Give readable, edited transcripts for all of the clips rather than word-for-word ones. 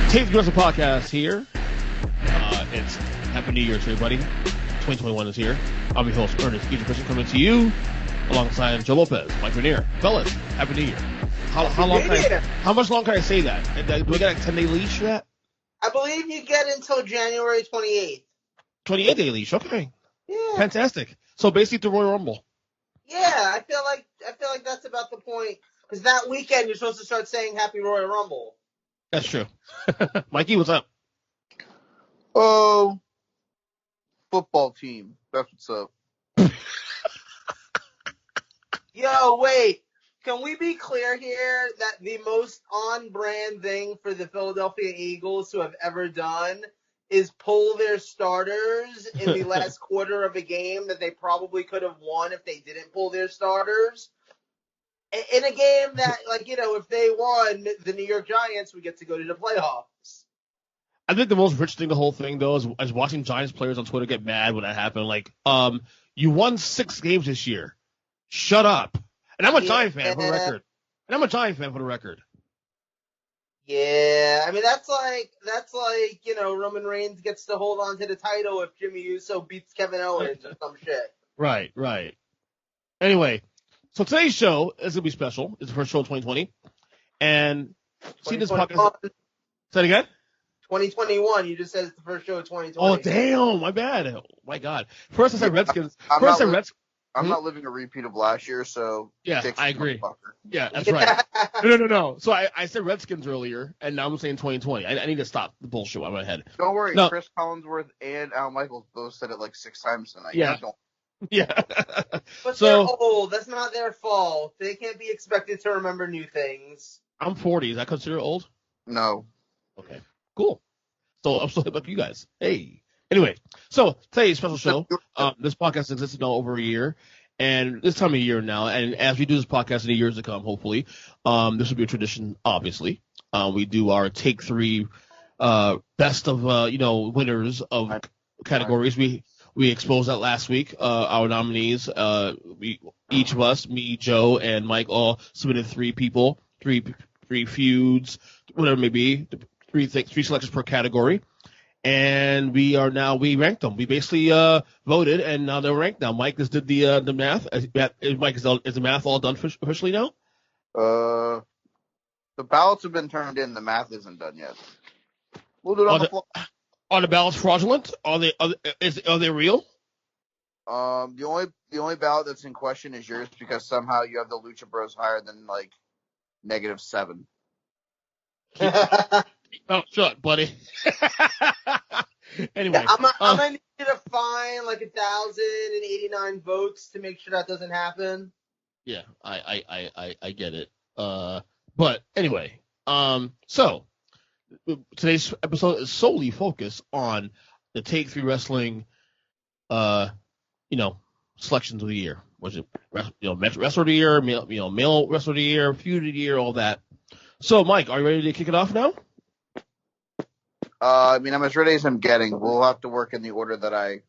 Tape Wrestling Podcast here. It's Happy New Year to everybody. 2021 is here. I'm your host, Ernest Future Person, coming to you alongside Joe Lopez, Mike Rainier. Fellas, Happy New Year. How much long can I say that? Do we get a 10-day leash for that? I believe you get until January 28th. 28-day leash, okay. Yeah. Fantastic. So basically the Royal Rumble. Yeah, I feel like that's about the point. Because that weekend you're supposed to start saying Happy Royal Rumble. That's true. Mikey, what's up? Oh, football team. That's what's up. Yo, wait. Can we be clear here that the most on-brand thing for the Philadelphia Eagles to have ever done is pull their starters in the last quarter of a game that they probably could have won if they didn't pull their starters? In a game that, if they won, the New York Giants would get to go to the playoffs. I think the most rich thing, the whole thing, though, is watching Giants players on Twitter get mad when that happened. Like, you won 6 games this year. Shut up. And I'm a Giant fan for the record. Yeah, I mean, that's like, Roman Reigns gets to hold on to the title if Jimmy Uso beats Kevin Owens or some shit. Right. Anyway, so today's show is going to be special. It's the first show of 2020. And see this podcast. Say it again? 2021. You just said it's the first show of 2020. Oh, damn. My bad. Oh, my God. First I said Redskins. I'm not living a repeat of last year, so yeah, I agree. Yeah, that's right. No. So I said Redskins earlier, and now I'm saying 2020. I need to stop the bullshit on my head. Don't worry, no. Chris Collinsworth and Al Michaels both said it like 6 times tonight. Yeah. But they're old. That's not their fault. They can't be expected to remember new things. I'm 40. Is that considered old? No. Okay. Cool. So I'm still hip up you guys. Hey. Anyway, so today's special show. This podcast existed now over a year, and this time of year now, and as we do this podcast in the years to come, hopefully, this will be a tradition. Obviously, we do our take 3 best of winners of categories. We exposed that last week. Our nominees, each of us, me, Joe, and Mike, all submitted 3 people, three feuds, whatever it may be, 3 selections per category. And we ranked them. We basically voted, and now they're ranked now. Mike just did the math. Mike, is the math all done officially now? The ballots have been turned in. The math isn't done yet. We'll do it on the floor. Are the ballots fraudulent? Are they real? The only ballot that's in question is yours because somehow you have the Lucha Bros higher than like -7. Oh, shut, buddy. Anyway, I'm gonna need you to find like 1,089 votes to make sure that doesn't happen. Yeah, I get it. But anyway, so today's episode is solely focused on the Take 3 Wrestling, selections of the year. Was it wrestler of the year, male wrestler of the year, feud of the year, all that. So, Mike, are you ready to kick it off now? I'm as ready as I'm getting. We'll have to work in the order that I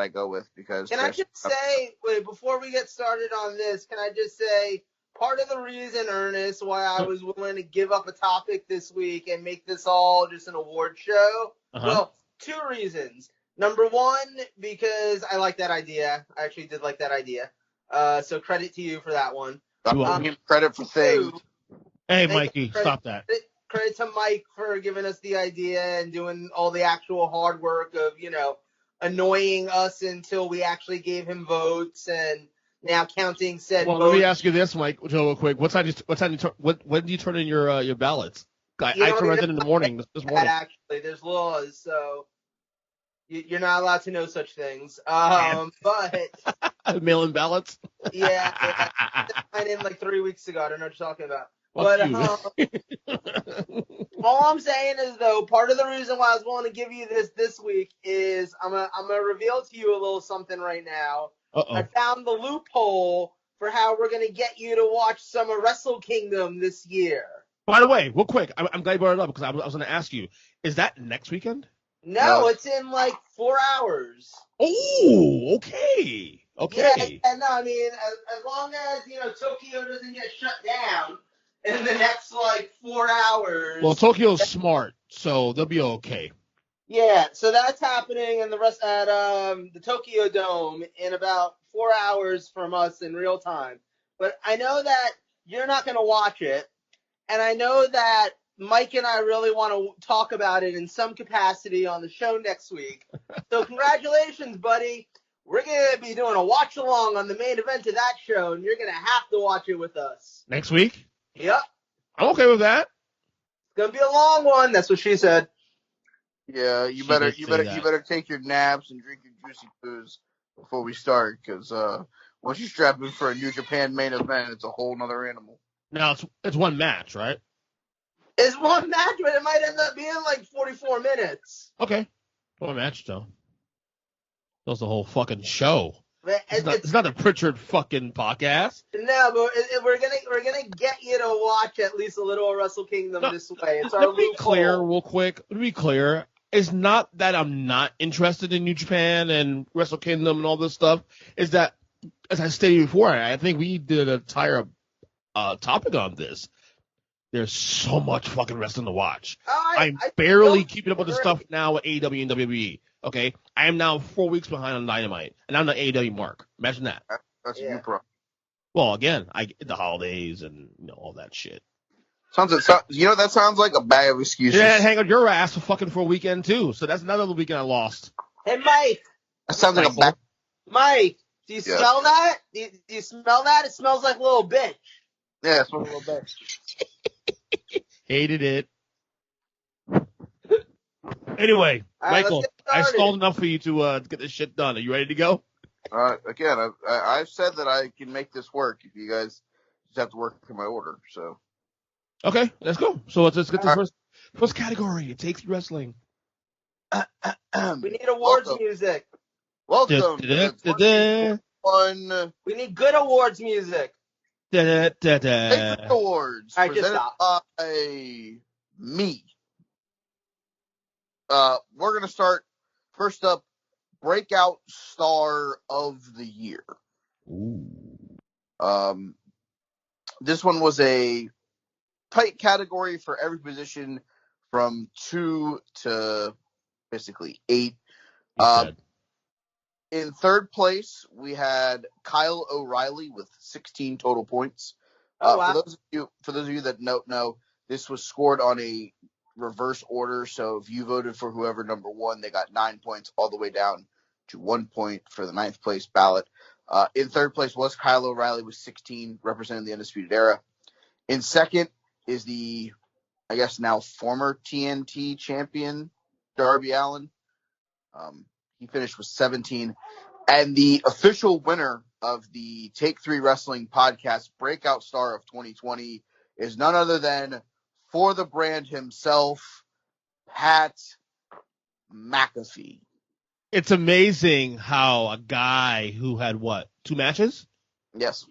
go with because. Can I just say, before we get started on this, can I just say part of the reason, Ernest, why I was willing to give up a topic this week and make this all just an award show? Well, 2 reasons. Number 1, because I like that idea. I actually did like that idea. So credit to you for that one. I'm giving credit for things. Hey, Mikey, stop that. Credit to Mike for giving us the idea and doing all the actual hard work of, annoying us until we actually gave him votes and now counting said votes. Well, let me ask you this, Mike, Joe, real quick. When do you turn in your ballots? I turned it in the morning, this morning. Actually, there's laws, so you're not allowed to know such things. But mail-in ballots? Yeah. I went in like 3 weeks ago. I don't know what you're talking about. But all I'm saying is, though, part of the reason why I was willing to give you this week is I'm gonna reveal to you a little something right now. Uh-oh. I found the loophole for how we're gonna get you to watch some of Wrestle Kingdom this year. By the way, real quick, I'm glad you brought it up because I was going to ask you, is that next weekend? No, it's in like 4 hours. Oh, okay. Okay. Yeah, no, I mean, as long as, Tokyo doesn't get shut down in the next, 4 hours, hours. Well, Tokyo's smart, so they'll be okay. Yeah, so that's happening in the rest at the Tokyo Dome in about 4 hours from us in real time. But I know that you're not going to watch it, and I know that Mike and I really want to talk about it in some capacity on the show next week. So congratulations, buddy. We're going to be doing a watch along on the main event of that show, and you're going to have to watch it with us. Next week? Yep. I'm okay with that. It's going to be a long one. That's what she said. Yeah, you better take your naps and drink your juicy poos before we start, because once you strap in for a New Japan main event, it's a whole nother animal. Now it's one match, right? It's one match, but it might end up being like 44 minutes. Okay, one match though. That's the whole fucking show. It's not a Pritchard fucking podcast. No, but we're gonna get you to watch at least a little Wrestle Kingdom this way. It's our Let me be clear, real quick. Let me be clear. It's not that I'm not interested in New Japan and Wrestle Kingdom and all this stuff. It's that, as I stated before, I think we did an entire topic on this. There's so much fucking wrestling to watch. I'm barely keeping up with the stuff now with AEW and WWE. Okay, I am now 4 weeks behind on Dynamite, and I'm the AEW mark. Imagine that. That's a new problem. Well, again, I get the holidays and all that shit. That sounds like a bag of excuses. Yeah, hang on your ass for a weekend too. So that's another weekend I lost. Hey, Mike. That sounds like a bag. Mike, do you smell that? Do you smell that? It smells like a little bitch. Yeah, it smells like a little bitch. Hated it. Anyway, Michael, I stalled enough for you to get this shit done. Are you ready to go? Again, I've said that I can make this work if you guys just have to work through my order. So. Okay, let's go. So let's get the first category. It takes wrestling. We need awards music. Welcome. We need good awards music. Awards presented by me. We're gonna start first up. Breakout Star of the Year. Ooh. This one was a tight category for every position from 2 to basically 8. In third place, we had Kyle O'Reilly with 16 total points. Wow. For those of you that don't know, this was scored on a reverse order. So if you voted for whoever number 1, they got 9 points all the way down to 1 point for the 9th place ballot. In third place was Kyle O'Reilly with 16, representing the Undisputed Era. In second is the, I guess now former TNT champion, Darby Allin. He finished with 17. And the official winner of the Take 3 Wrestling Podcast Breakout Star of 2020 is none other than, for the brand himself, Pat McAfee. It's amazing how a guy who had, 2 matches? Yes.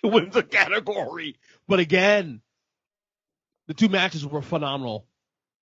wins a category. But again, the 2 matches were phenomenal.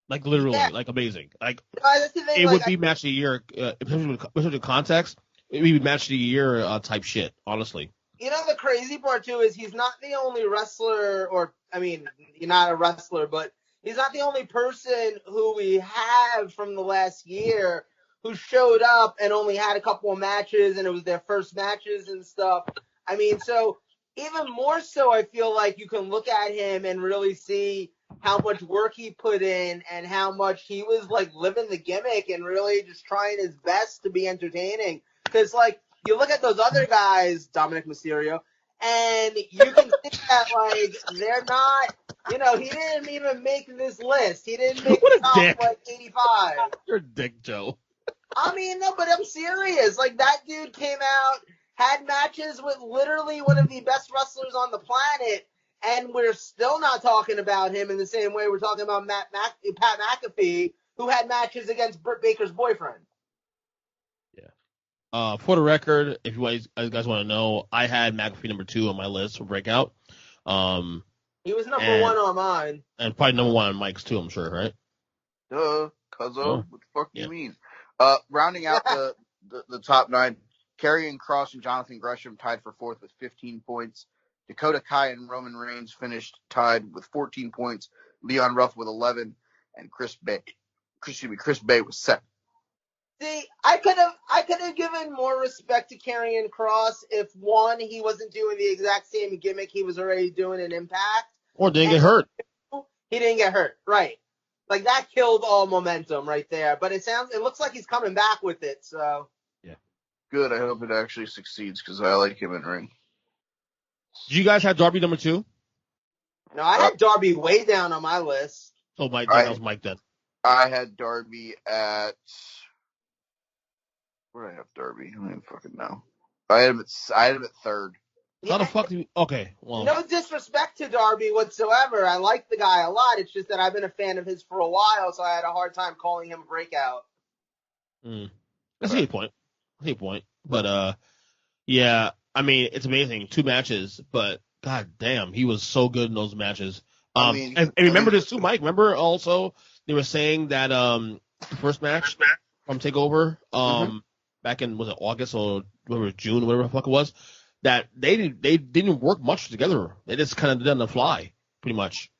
Like, literally, like, amazing. Like, it would be match of the year, especially in context, it would be match of the year type shit, honestly. You know, the crazy part, too, is he's not the only wrestler, you're not a wrestler, but he's not the only person who we have from the last year who showed up and only had a couple of matches, and it was their first matches and stuff. I mean, so even more so, I feel like you can look at him and really see how much work he put in and how much he was, like, living the gimmick and really just trying his best to be entertaining. Because, like, you look at those other guys, Dominic Mysterio, and you can think that, like, they're not, he didn't even make this list. He didn't make the top, 85. You're a dick, Joe. I mean, no, but I'm serious. Like, that dude came out, had matches with literally one of the best wrestlers on the planet, and we're still not talking about him in the same way we're talking about Pat McAfee, who had matches against Britt Baker's boyfriend. Yeah. For the record, if you guys want to know, I had McAfee number 2 on my list for Breakout. He was number 1 on mine. And probably number 1 on Mike's too, I'm sure, right? Duh, cuzzo. What the fuck do you mean? Rounding out the top 9, Karrion Kross and Jonathan Gresham tied for 4th with 15 points. Dakota Kai and Roman Reigns finished tied with 14 points. Leon Ruff with 11, and Chris Bay with 7. See, I could have given more respect to Karrion Kross if one, he wasn't doing the exact same gimmick he was already doing in Impact, or didn't get hurt. He didn't get hurt, right? Like that killed all momentum right there. But it looks like he's coming back with it. So yeah, good. I hope it actually succeeds because I like him in ring. Do you guys have Darby number 2? No, I had Darby way down on my list. Oh, Mike, that was Mike then. I had Darby at. Where did I have Darby? I don't even fucking know. I had him at 3rd. How the fuck do you? Okay, well. No disrespect to Darby whatsoever. I like the guy a lot. It's just that I've been a fan of his for a while, so I had a hard time calling him a breakout. That's a good point. But yeah, I mean, it's amazing. 2 matches, but god damn, he was so good in those matches. And remember this too, Mike. Remember also they were saying that the first match from Takeover, back in, was it August or June, whatever the fuck it was, that they didn't work much together. They just kind of did on the fly, pretty much.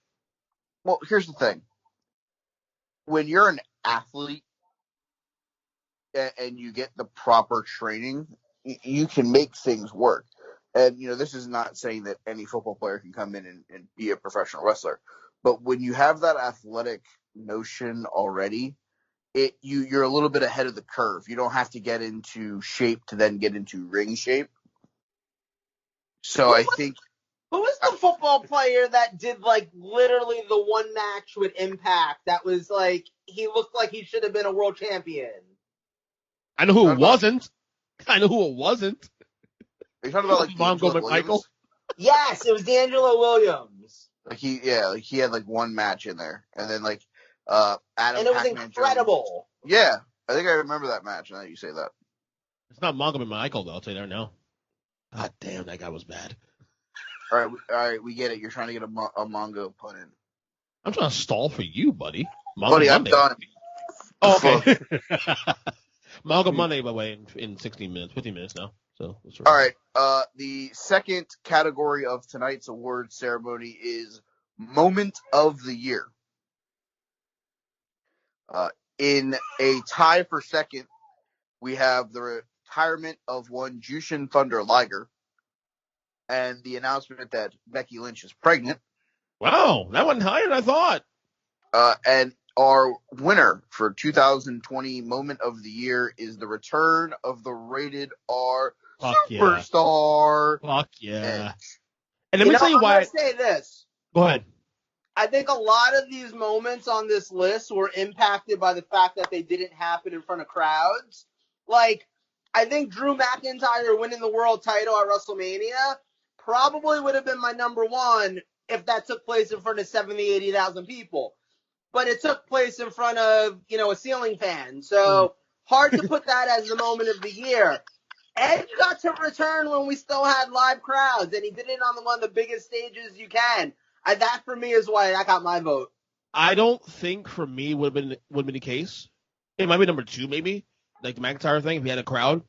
Well, here's the thing. When you're an athlete and you get the proper training, you can make things work. And, this is not saying that any football player can come in and be a professional wrestler. But when you have that athletic notion already, you're a little bit ahead of the curve. You don't have to get into shape to then get into ring shape. So I think. Who was the football player that did, like, literally the one match with Impact that was, like, he looked like he should have been a world champion? I know who it wasn't. I know who it wasn't. Are you talking about, like, Mongo McMichael? Yes, it was D'Angelo Williams. He had, like, one match in there. And then, like, Adam and it was Pac-Man incredible. Jones. Yeah, I think I remember that match now that you say that. It's not Mongo McMichael, though, I'll tell you that now. God damn, that guy was bad. All right, we get it. You're trying to get a Mongo put in. I'm trying to stall for you, buddy. Buddy, I'm done. Oh, okay. Mongo Monday, by the way, in 15 minutes now. So all right. The second category of tonight's award ceremony is Moment of the Year. In a tie for second, we have the retirement of one Jushin Thunder Liger and the announcement that Becky Lynch is pregnant. Wow, that went higher than I thought. And our winner for 2020 Moment of the Year is the return of the Rated R Superstar. Fuck yeah. Edge. And let me tell you why. I'm going to say this. Go ahead. I think a lot of these moments on this list were impacted by the fact that they didn't happen in front of crowds. Like, I think Drew McIntyre winning the world title at WrestleMania probably would have been my number one if that took place in front of 70, 80,000 people. But it took place in front of, a ceiling fan. So hard to put that as the moment of the year. Edge got to return when we still had live crowds, and he did it on one of the biggest stages you can. That for me is why I got my vote. I don't think for me would have been the case. It might be number 2, maybe, like the McIntyre thing. If he had a crowd,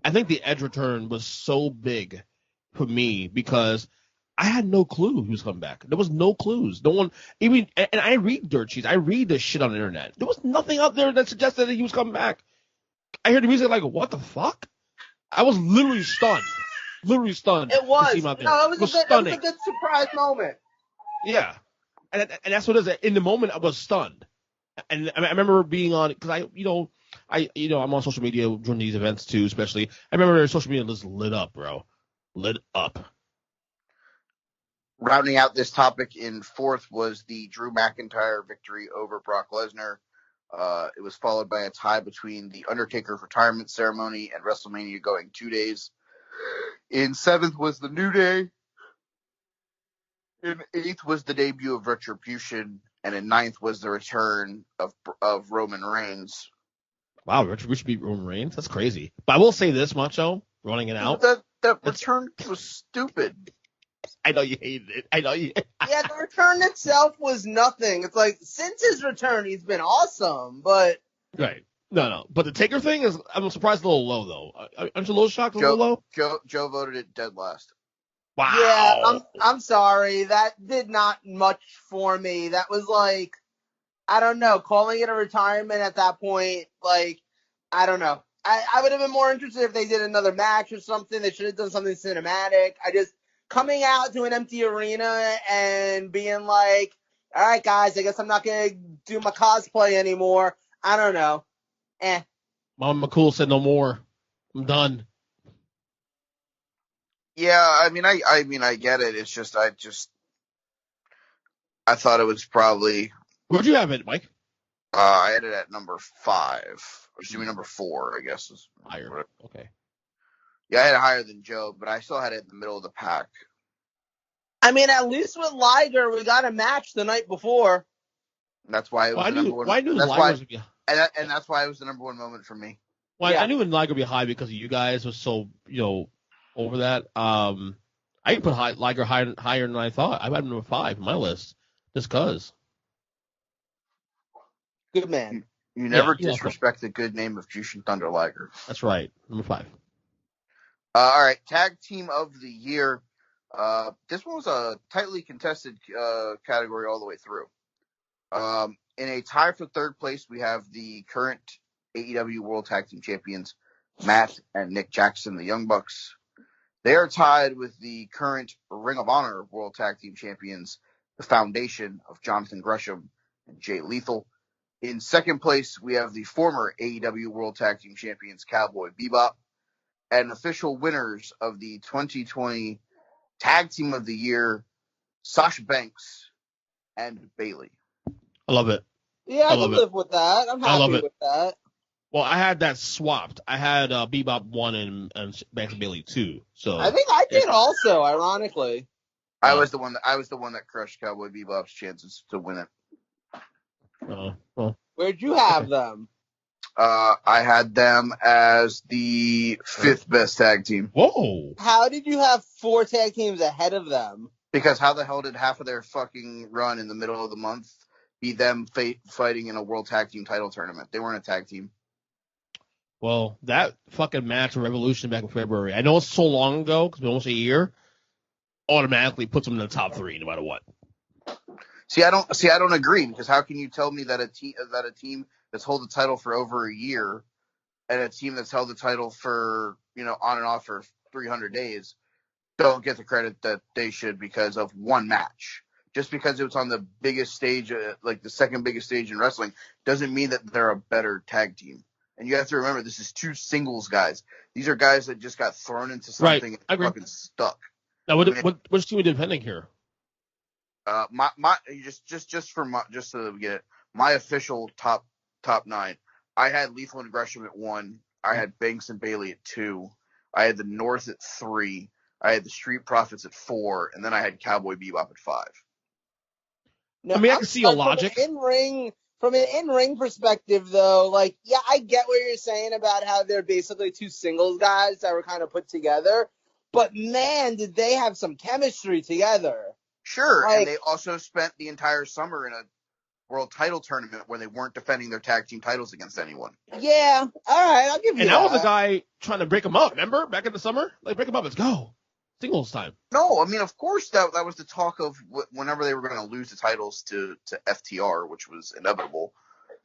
I think the Edge return was so big for me because I had no clue he was coming back. There was no clues. No one even, and I read dirt sheets. I read this shit on the internet. There was nothing out there that suggested that he was coming back. I heard the music like, what the fuck? I was literally stunned. It was. It was a good surprise moment. Yeah, and that's what it is. In the moment, I was stunned, and I remember being on because I'm on social media during these events too, especially. I remember social media just lit up, bro, lit up. Rounding out this topic in fourth was the Drew McIntyre victory over Brock Lesnar. It was followed by a tie between the Undertaker's retirement ceremony and WrestleMania going 2 days. In seventh was the New Day. In eighth was the debut of Retribution, and in ninth was the return of Roman Reigns. Wow, Retribution beat Roman Reigns? That's crazy. But I will say this, Macho, running it out. That return was stupid. I know you hated it. Yeah, the return itself was nothing. It's like, since his return, he's been awesome, but... Right. No. But the Taker thing is, I'm surprised a little low, though. Aren't you a little shocked a little low? Joe voted it dead last. Wow. Yeah, I'm sorry. That did not much for me. That was like, I don't know, calling it a retirement at that point, like, I don't know. I would have been more interested if they did another match or something. They should have done something cinematic. Coming out to an empty arena and being like, all right, guys, I guess I'm not going to do my cosplay anymore. I don't know. Mama McCool said no more. I'm done. Yeah, I mean, I get it. It's just, I thought it was probably. Where'd you have it, Mike? I had it at number 5. Or excuse me, number 4, I guess. Higher. Okay. Yeah, I had it higher than Joe, but I still had it in the middle of the pack. I mean, at least with Liger, we got a match the night before. That's why it was the number one. And that's why it was the number one moment for me. Well, yeah. I knew Liger would be high because you guys was so, over that. I can put Liger higher than I thought. I had number 5 on my list just because. Good man. You never disrespect the good name of Jushin Thunder Liger. That's right. Number 5. All right. Tag team of the year. This one was a tightly contested category all the way through. In a tie for third place, we have the current AEW World Tag Team Champions, Matt and Nick Jackson, the Young Bucks. They are tied with the current Ring of Honor World Tag Team Champions, the Foundation of Jonathan Gresham and Jay Lethal. In second place, we have the former AEW World Tag Team Champions, Cowboy Bebop, and official winners of the 2020 Tag Team of the Year, Sasha Banks and Bayley. I love it. Yeah, I can live with that. I'm happy with that. Well, I had that swapped. I had Bebop 1 and Banks and Bayley 2. So I think I did also, ironically. I was the one that crushed Cowboy Bebop's chances to win it. Where'd you have them? I had them as the 5th best tag team. Whoa! How did you have 4 tag teams ahead of them? Because how the hell did half of their fucking run in the middle of the month be them fighting in a World Tag Team title tournament? They weren't a tag team. Well, that fucking match of Revolution back in February, I know it's so long ago, because it's almost a year, automatically puts them in the top 3 no matter what. I don't agree, because how can you tell me that a team that's held the title for over a year and a team that's held the title for, on and off for 300 days don't get the credit that they should because of one match? Just because it was on the biggest stage, like the second biggest stage in wrestling, doesn't mean that they're a better tag team. And you have to remember, this is 2 singles guys. These are guys that just got thrown into something and fucking stuck. Now, which team are you defending here? Just so we get it, my official top 9. I had Lethal and Gresham at 1. I had Banks and Bayley at 2. I had the North at 3. I had the Street Profits at 4, and then I had Cowboy Bebop at 5. No, I can see your logic. From an in-ring perspective, though, I get what you're saying about how they're basically 2 singles guys that were kind of put together. But, man, did they have some chemistry together. Sure, and they also spent the entire summer in a world title tournament where they weren't defending their tag team titles against anyone. Yeah, all right, I'll give you that. And that was the guy trying to break them up, remember? Back in the summer? Break them up, let's go. Singles time. No, I mean, of course, that was the talk of whenever they were going to lose the titles to FTR, which was inevitable,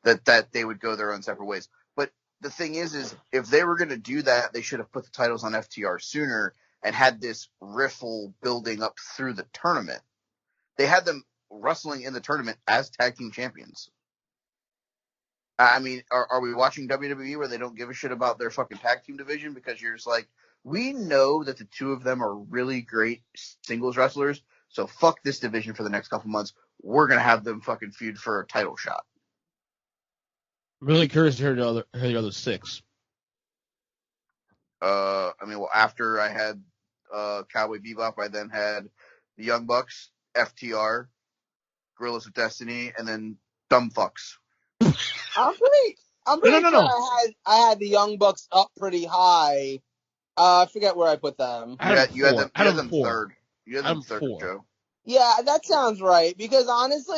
that they would go their own separate ways. But the thing is if they were going to do that, they should have put the titles on FTR sooner and had this riffle building up through the tournament. They had them wrestling in the tournament as tag team champions. I mean, are we watching WWE where they don't give a shit about their fucking tag team division because you're just like, we know that the 2 of them are really great singles wrestlers, so fuck this division for the next couple months. We're going to have them fucking feud for a title shot. I'm really curious to hear the other 6. After I had Cowboy Bebop, I then had the Young Bucks, FTR, Guerrillas of Destiny, and then Dumb Fucks. I'm pretty sure I had the Young Bucks up pretty high. I forget where I put them. You had them third. You had them third, 4. Joe. Yeah, that sounds right. Because honestly,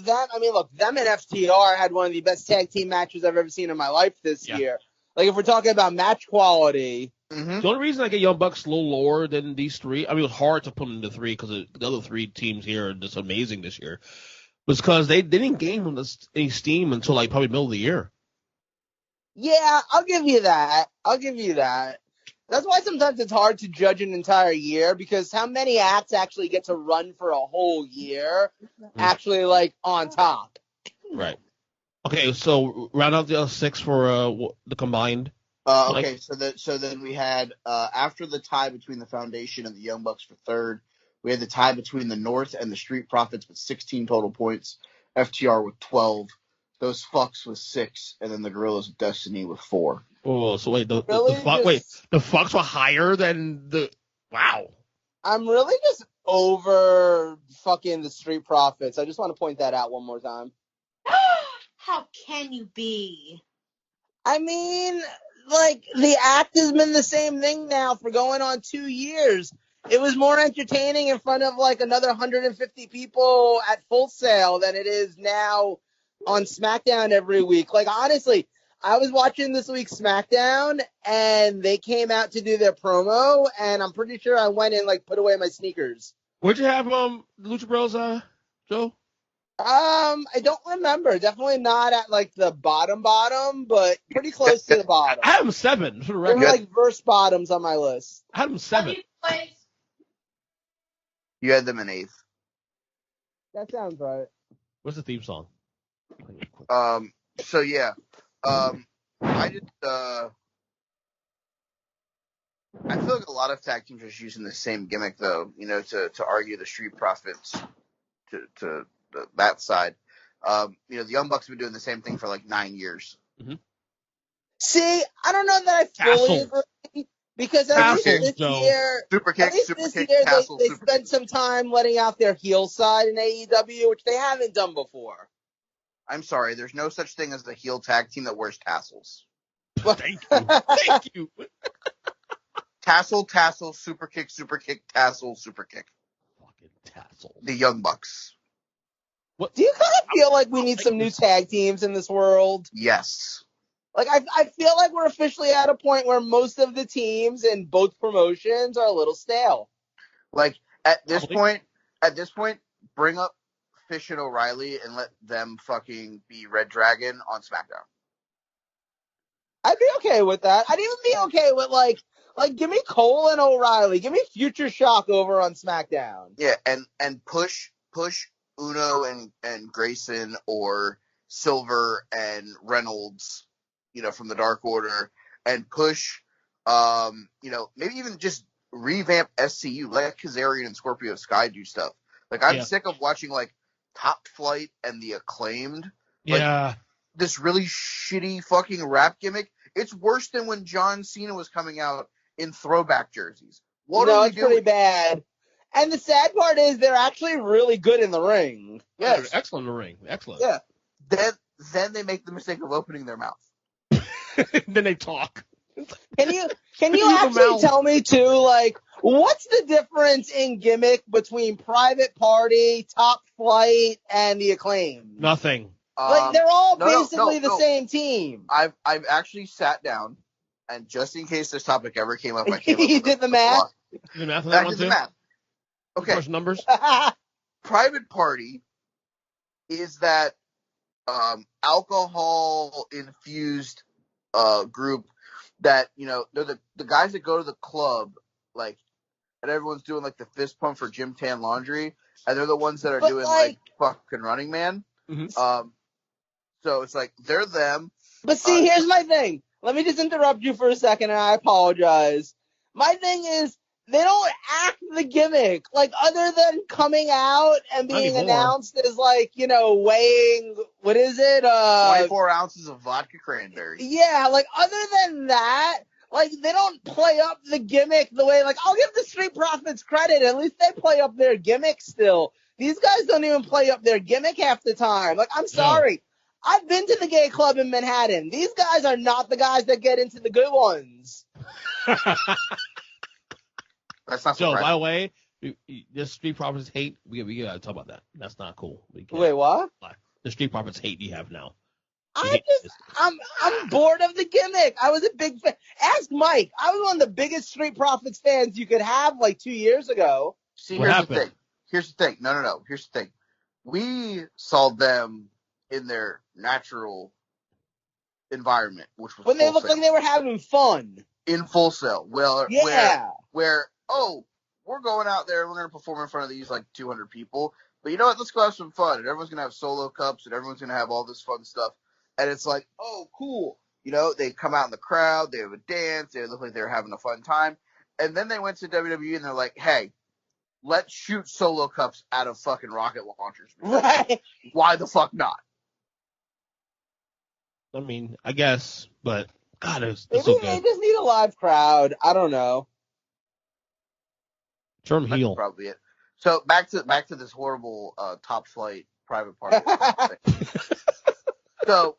them and FTR had one of the best tag team matches I've ever seen in my life this year. If we're talking about match quality, Mm-hmm. The only reason I get Young Bucks a little lower than these three, I mean, it was hard to put them into three because the other three teams here are just amazing this year, was because they didn't gain any steam until like probably middle of the year. Yeah, I'll give you that. That's why sometimes it's hard to judge an entire year, because how many acts actually get to run for a whole year, actually like on top. Right. Okay, so round out the 6 for the combined. Okay, so then we had after the tie between the Foundation and the Young Bucks for third, we had the tie between the North and the Street Profits with 16 total points, FTR with 12, those fucks with 6, and then the Gorillas of Destiny with 4. Oh, so wait, the fucks were higher than the wow. I'm really just over fucking the Street Profits. I just want to point that out one more time. How can you be? I mean, like, the act has been the same thing now for going on 2 years. It was more entertaining in front of like another 150 people at Full Sail than it is now on SmackDown every week. Like, honestly, I was watching this week's SmackDown and they came out to do their promo, and I'm pretty sure I went and like put away my sneakers. Where'd you have Lucha Bros, Joe? I don't remember. Definitely not at like the bottom, but pretty close to the bottom. I had them 7. There were like verse bottoms on my list. I had them 7. You had them in 8th. That sounds right. What's the theme song? So yeah, I just I feel like a lot of tag teams are just using the same gimmick though, you know, to argue the Street Profits to that side. You know, the Young Bucks have been doing the same thing for like 9 years. Mm-hmm. See, I don't know that I fully agree, because at least this year, they spent some time letting out their heel side in AEW, which they haven't done before. I'm sorry, there's no such thing as a heel tag team that wears tassels. Thank you. Tassel, super kick, tassel, super kick. Fucking tassel. The Young Bucks. What? Do you kind of feel like we need some new tag teams in this world? Yes. Like, I feel like we're officially at a point where most of the teams in both promotions are a little stale. Like, at this point, bring up Fish and O'Reilly and let them fucking be Red Dragon on SmackDown. I'd be okay with that. I'd even be okay with, like give me Cole and O'Reilly. Give me Future Shock over on SmackDown. Yeah, and push Uno and Grayson, or Silver and Reynolds, you know, from the Dark Order, and push, you know, maybe even just revamp SCU, let Kazarian and Scorpio Sky do stuff. Like, I'm sick of watching, like, Top Flight and the Acclaimed. Like, this really shitty fucking rap gimmick. It's worse than when John Cena was coming out in throwback jerseys. It's pretty bad. And the sad part is they're actually really good in the ring. Yes. They're excellent in the ring. Excellent. Yeah. Then they make the mistake of opening their mouth. Then they talk. Can you actually tell me too, like, what's the difference in gimmick between Private Party, Top Flight, and the Acclaim? Nothing. Like, they're all basically the same team. I've actually sat down, and just in case this topic ever came up, you did the math? You did the math on that one, too? The math. Okay. First numbers. Private Party is that alcohol infused group that, you know, they're the guys that go to the club, like, and everyone's doing like the fist pump for Gym Tan Laundry, and they're the ones that are doing like fucking Running Man. Mm-hmm. So it's like they're them. But see, here's my thing. Let me just interrupt you for a second, and I apologize. My thing is, they don't act the gimmick. Like, other than coming out and being announced as, like, you know, weighing, what is it? 24 ounces of vodka cranberry. Yeah, like, other than that, like, they don't play up the gimmick the way, like, I'll give the Street Profits credit. At least they play up their gimmick still. These guys don't even play up their gimmick half the time. Like, I'm sorry. No. I've been to the gay club in Manhattan. These guys are not the guys that get into the good ones. That's not Joe, by the way, the Street Profits hate, we gotta talk about that. That's not cool. Wait, what? The Street Profits hate you have now. I'm bored of the gimmick. I was a big fan. Ask Mike. I was one of the biggest Street Profits fans you could have like 2 years ago. See, here's the thing. No. Here's the thing. We saw them in their natural environment, which was when they looked like they were having fun in Full Sail. Well, yeah, where we're going out there, we're going to perform in front of these like 200 people. But you know what? Let's go have some fun. And everyone's going to have solo cups, and everyone's going to have all this fun stuff. And it's like, oh, cool. You know, they come out in the crowd, they have a dance, they look like they're having a fun time. And then they went to WWE, and they're like, hey, let's shoot solo cups out of fucking rocket launchers. Right. Why the fuck not? I mean, I guess, but God, it's Maybe so they good. just need a live crowd. I don't know. Turn heel. That's probably it. So back to this horrible Top Flight private party. So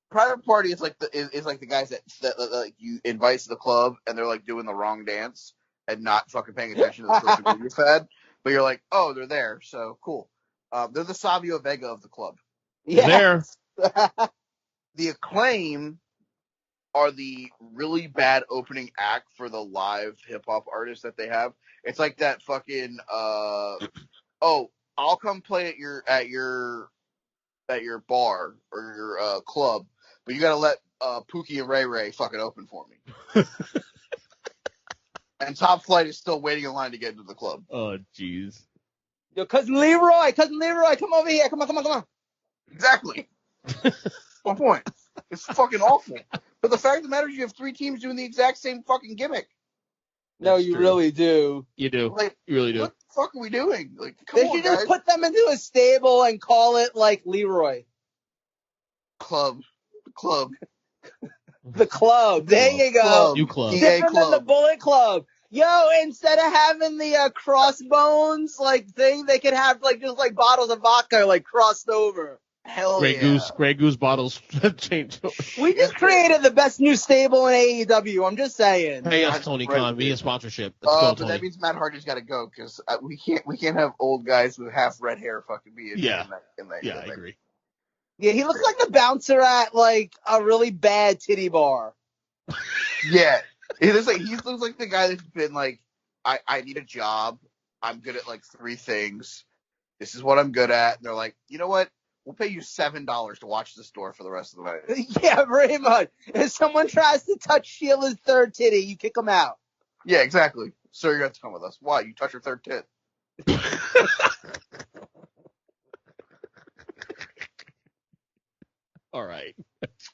private party is like the guys that like you invite to the club and they're like doing the wrong dance and not fucking paying attention to the social media fed. But you're like, oh, they're there, so cool. They're the Savio Vega of the club. Yeah. There. The Acclaim are the really bad opening act for the live hip hop artists that they have. It's like that fucking I'll come play at your bar or your club, but you gotta let Pookie and Ray Ray fucking open for me. And Top Flight is still waiting in line to get into the club. Oh, jeez. Yo, cousin Leroy, come over here. Come on. Exactly. My point. It's fucking awful. But the fact of the matter is you have 3 teams doing the exact same fucking gimmick. No, That's you true. really do. You do. Like, You really do. what the fuck are we doing? Like, come They on, should guys. just put them into a stable and call it like Leroy. Club. The club. There you go. Club. New club. PA Different than the club. Bullet Club. Yo, instead of having the crossbones like thing, they could have like just like bottles of vodka like crossed over. Hell Grey yeah. Goose bottles change. We just created the best new stable in AEW. I'm just saying. Pay us, Tony Khan. Be a sponsorship. Let's go, But Tony. that means Matt Hardy's got to go because we can't have old guys with half red hair fucking be in that. Yeah, I agree. Yeah, he looks like the bouncer at like a really bad titty bar. Yeah, he looks like the guy that's been like, I need a job. I'm good at like 3 things. This is what I'm good at. And they're like, you know what? We'll pay you $7 to watch the store for the rest of the night. Yeah, very much. If someone tries to touch Sheila's third titty, you kick them out. Yeah, exactly. Sir, you're going to have to come with us. Why? You touch your third tit. All right.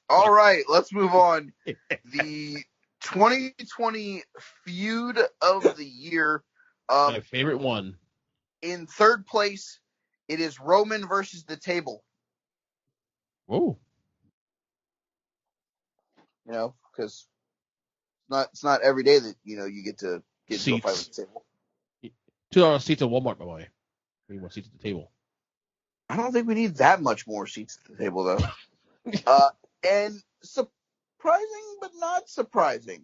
All right, let's move on. The 2020 feud of the year. My favorite one. In third place, it is Roman versus the Table. Whoa. You know, because it's not every day that you get to into a fight with the Table. $2 seats at Walmart, by the way. We want seats at the table. I don't think we need that much more seats at the table, though. And surprising but not surprising,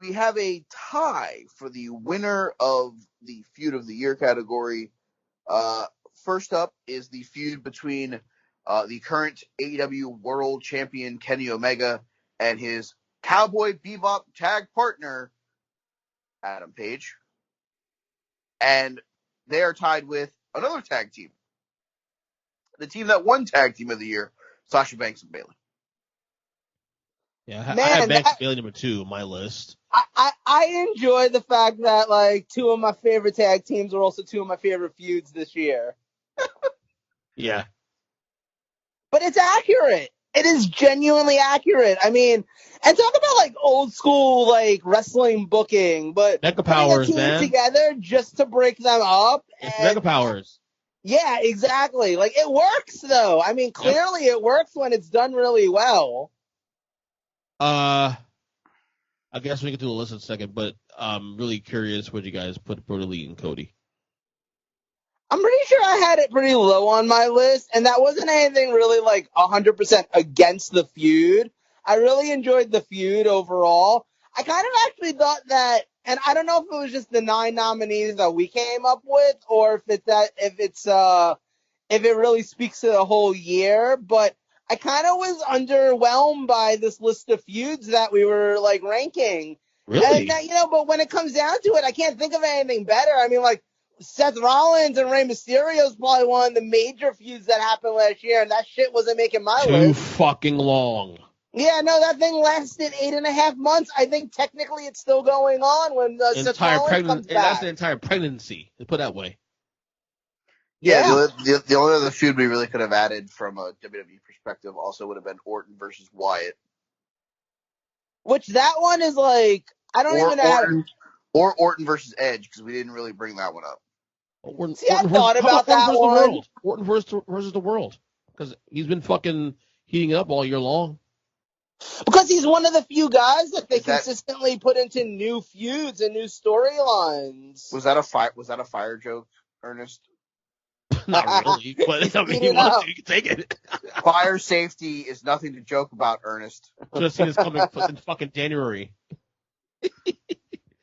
we have a tie for the winner of the Feud of the Year category. First up is the feud between the current AEW World Champion Kenny Omega and his Cowboy Bebop tag partner, Adam Page. And they are tied with another tag team. The team that won Tag Team of the Year, Sasha Banks and Bayley. Yeah, I have Banks and Bayley number 2 on my list. I enjoy the fact that like 2 of my favorite tag teams are also 2 of my favorite feuds this year. Yeah. But it's accurate. It is genuinely accurate. I mean, and talk about like old school like wrestling booking, but Mega Powers, man. Together just to break them up. It's Mega Powers. Yeah, exactly. Like it works though. I mean, clearly it works when it's done really well. I guess we can do the list in a second, but I'm really curious what you guys put Brody Lee and Cody. I'm pretty sure I had it pretty low on my list, and that wasn't anything really like 100% against the feud. I really enjoyed the feud overall. I kind of actually thought that, and I don't know if it was just the 9 nominees that we came up with, or if it really speaks to the whole year, but I kind of was underwhelmed by this list of feuds that we were like ranking. Really? And but when it comes down to it, I can't think of anything better. I mean, like Seth Rollins and Rey Mysterio is probably one of the major feuds that happened last year, and that shit wasn't making my Too list. fucking long. Yeah, no, that thing lasted 8.5 months. I think technically it's still going on when Seth Rollins comes back. That's the entire pregnancy. To put it that way. Yeah, the only other feud we really could have added from a WWE perspective also would have been Orton versus Wyatt. Which that one is like, I don't even know or Orton versus Edge, because we didn't really bring that one up. I thought about that one. Orton versus the world. Because he's been fucking heating up all year long. Because he's one of the few guys that they consistently put into new feuds and new storylines. Was that a fire joke, Ernest? Not really, but I mean, you can take it. Fire safety is nothing to joke about, Ernest. Should have seen this coming in fucking January.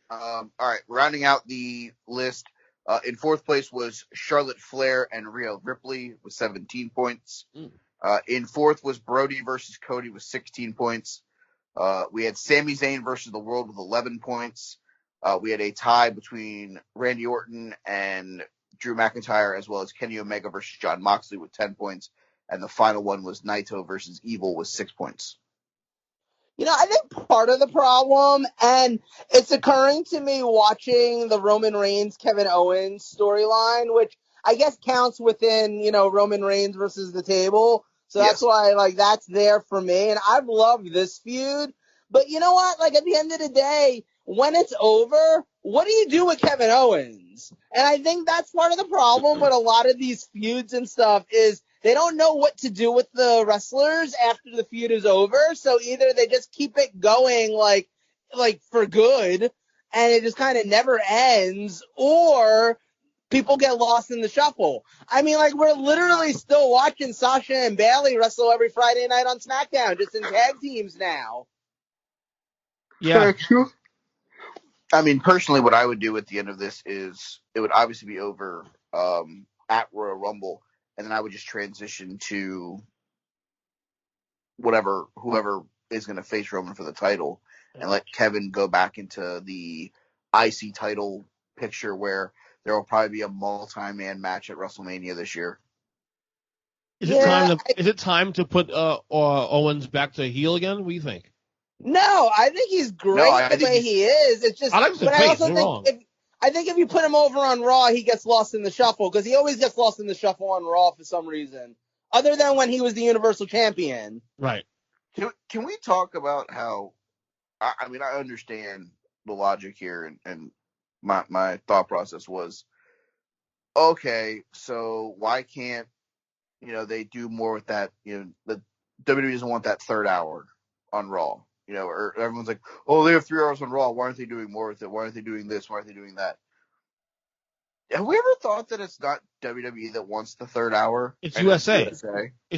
All right, rounding out the list, in fourth place was Charlotte Flair and Rhea Ripley with 17 points. In fourth was Brody versus Cody with 16 points. We had Sami Zayn versus the World with 11 points. We had a tie between Randy Orton and Drew McIntyre, as well as Kenny Omega versus Jon Moxley with 10 points. And the final one was Naito versus Evil with 6 points. I think part of the problem, and it's occurring to me watching the Roman Reigns, Kevin Owens storyline, which I guess counts within, Roman Reigns versus the table. So that's why, that's there for me. And I've loved this feud. But you know what? At the end of the day, when it's over, what do you do with Kevin Owens? And I think that's part of the problem with a lot of these feuds and stuff is they don't know what to do with the wrestlers after the feud is over. So either they just keep it going like for good and it just kind of never ends, or people get lost in the shuffle. I mean, we're literally still watching Sasha and Bayley wrestle every Friday night on SmackDown, just in tag teams now. Yeah. I mean, personally, what I would do at the end of this is it would obviously be over at Royal Rumble, and then I would just transition to whoever is going to face Roman for the title, and let Kevin go back into the IC title picture where there will probably be a multi-man match at WrestleMania this year. Is it time to put Owens back to heel again? What do you think? No, I think he's great the way he is. It's just, I think if you put him over on Raw, he gets lost in the shuffle because he always gets lost in the shuffle on Raw for some reason, other than when he was the Universal Champion. Right. Can we talk about how? I mean, I understand the logic here, and my thought process was, okay, so why can't they do more with that? The WWE doesn't want that third hour on Raw. Or everyone's like, oh, they have 3 hours on Raw. Why aren't they doing more with it? Why aren't they doing this? Why aren't they doing that? Have we ever thought that it's not WWE that wants the third hour? It's USA. It's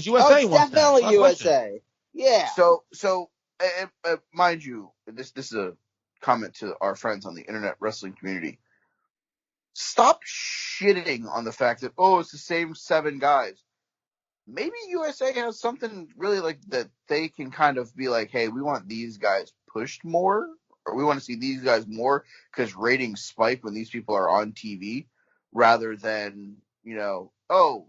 USA. It's definitely USA. Yeah. So mind you, this is a comment to our friends on the internet wrestling community. Stop shitting on the fact that, it's the same 7 guys. Maybe USA has something really that they can kind of be like, hey, we want these guys pushed more, or we want to see these guys more because ratings spike when these people are on TV, rather than,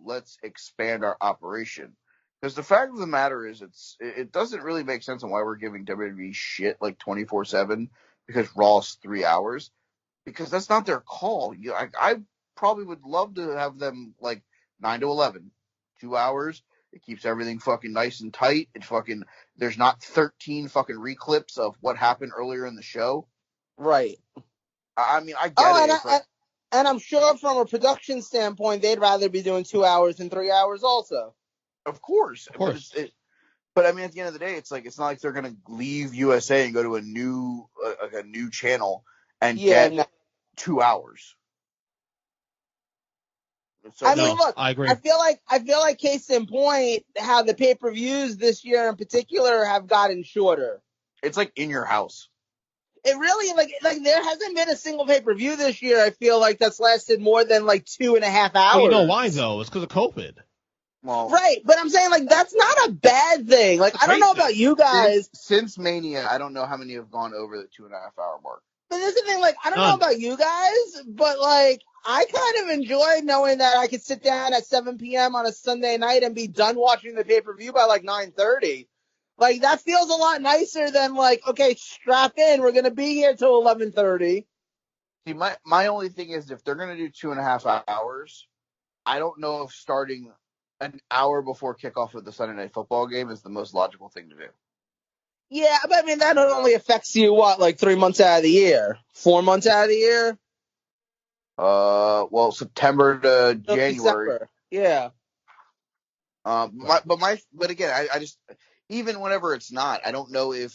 let's expand our operation. Because the fact of the matter is it doesn't really make sense on why we're giving WWE shit 24/7 because Raw's 3 hours, because that's not their call. I probably would love to have them 9 to 11. 2 hours. It keeps everything fucking nice and tight. There's not 13 fucking reclips of what happened earlier in the show. Right. I mean, I get it. And I'm sure from a production standpoint, they'd rather be doing 2 hours than 3 hours also. Of course. But I mean, at the end of the day, it's not like they're going to leave USA and go to a new channel and get 2 hours. So, look, I agree. I feel like case in point, how the pay-per-views this year in particular have gotten shorter. It's in your house. It really, there hasn't been a single pay-per-view this year, I feel like, that's lasted more than 2.5 hours. Well, you know why, though? It's because of COVID. Well, right, but I'm saying, like, that's not a bad thing. Like, I don't know about you guys. Since Mania, I don't know how many have gone over the 2.5 hour mark. But this is the thing, like, I don't know about you guys, but, like, I kind of enjoy knowing that I could sit down at 7 p.m. on a Sunday night and be done watching the pay-per-view by, like, 9:30. Like, that feels a lot nicer than, like, okay, strap in, we're going to be here till 11:30. See, my only thing is if they're going to do 2.5 hours, I don't know if starting an hour before kickoff of the Sunday Night Football game is the most logical thing to do. Yeah, but I mean, that only affects you, what, like 3 months out of the year? 4 months out of the year? Well, September to January. December. Yeah. But again, I just, even whenever it's not, I don't know if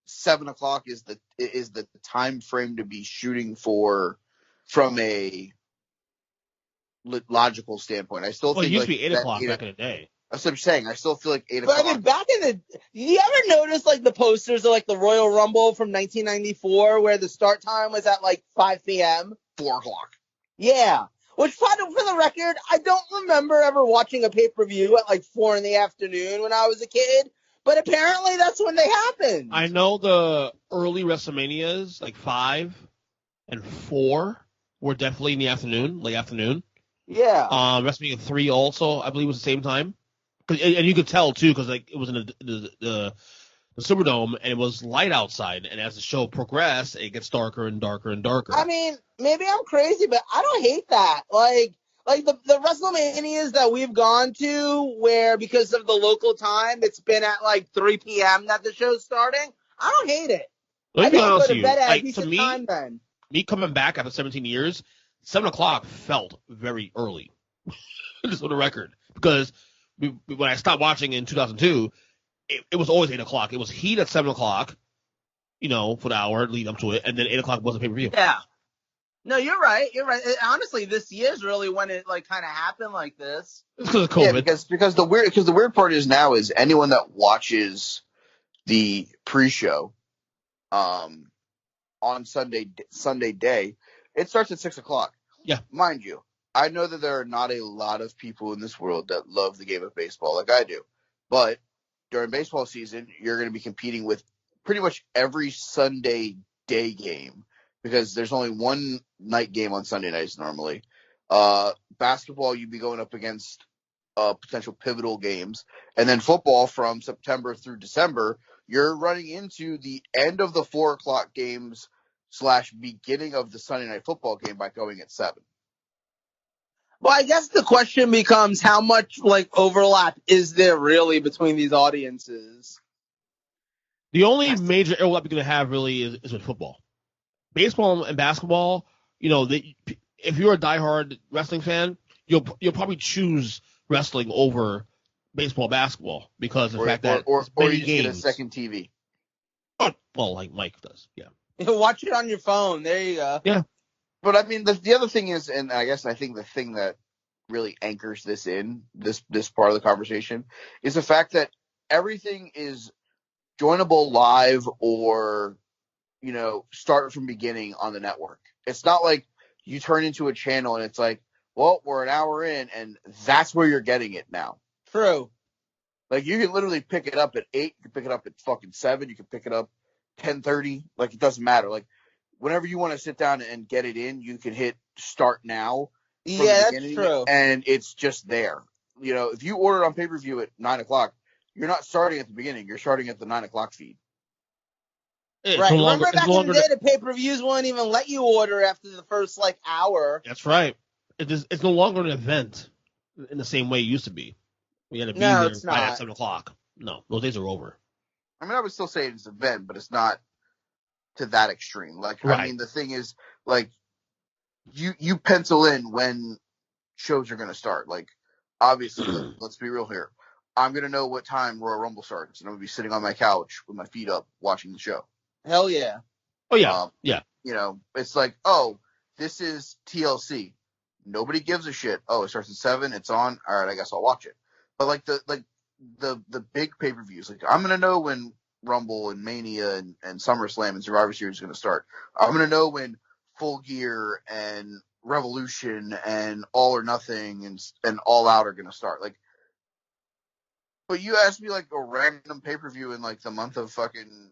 7 o'clock is the time frame to be shooting for from a logical standpoint. I still think it used to be 8 o'clock back in the day. That's what I'm saying. I still feel like 8 But o'clock. I mean, back in the, you ever notice like the posters of like the Royal Rumble from 1994 where the start time was at like 5 p.m.? 4 o'clock. Yeah. Which, for the record, I don't remember ever watching a pay-per-view at like 4 in the afternoon when I was a kid, but apparently that's when they happened. I know the early WrestleManias, like 5 and 4, were definitely in the afternoon, late afternoon. Yeah. WrestleMania 3 also, I believe, was the same time. And you could tell, too, because like, it was in the Superdome, and it was light outside, and as the show progressed, it gets darker and darker and darker. I mean, maybe I'm crazy, but I don't hate that. Like the WrestleManias that we've gone to where because of the local time, it's been at like 3 p.m. that the show's starting. I don't hate it. Let me be honest with you. Like, to me, me coming back after 17 years, 7 o'clock felt very early. Just on the record. Because when I stopped watching in 2002, it was always 8 o'clock. It was Heat at 7 o'clock, for the hour lead up to it, and then 8 o'clock was a pay-per-view. Yeah. No, you're right. You're right. Honestly, this year's really when it like kind of happened like this. It's because of COVID. Yeah, because the weird part is anyone that watches the pre-show, on Sunday day, it starts at 6 o'clock. Yeah. Mind you, I know that there are not a lot of people in this world that love the game of baseball like I do, but during baseball season, you're going to be competing with pretty much every Sunday day game because there's only one night game on Sunday nights normally. Basketball, you'd be going up against potential pivotal games. And then football from September through December, you're running into the end of the 4 o'clock games / beginning of the Sunday Night Football game by going at 7. Well, I guess the question becomes how much like overlap is there really between these audiences? The only major overlap you're going to have really is with football. Baseball and basketball, if you're a diehard wrestling fan, you'll probably choose wrestling over baseball, basketball because of the fact that or you just get a second TV. Oh, well, like Mike does, yeah. Watch it on your phone. There you go. Yeah. But I mean, the other thing is, and I think the thing that really anchors this part of the conversation is the fact that everything is joinable live or, start from beginning on the network. It's not like you turn into a channel and it's like, well, we're an hour in and that's where you're getting it now. True. Like you can literally pick it up at 8, you can pick it up at fucking 7, you can pick it up 10:30. Like it doesn't matter. Like whenever you want to sit down and get it in, you can hit start now. Yeah, that's true. And it's just there. If you order it on pay-per-view at 9 o'clock, you're not starting at the beginning. You're starting at the 9 o'clock feed. Right. Remember back in the day, the pay-per-views wouldn't even let you order after the first hour. That's right. It's no longer an event in the same way it used to be. We had to be there at 7 o'clock. No, those days are over. I mean, I would still say it's an event, but it's not to that extreme. Like, right. I mean, the thing is, like, you pencil in when shows are going to start. Like, obviously, let's be real here. I'm going to know what time Royal Rumble starts, and I'm going to be sitting on my couch with my feet up watching the show. Hell yeah. Oh, yeah. Yeah. It's like, oh, this is TLC. Nobody gives a shit. Oh, it starts at 7. It's on. All right, I guess I'll watch it. But, like, the big pay-per-views, like, I'm going to know when Rumble and Mania and SummerSlam and Survivor Series is going to start. I'm going to know when Full Gear and Revolution and All or Nothing and All Out are going to start. Like, But you asked me like a random pay-per-view in like the month of fucking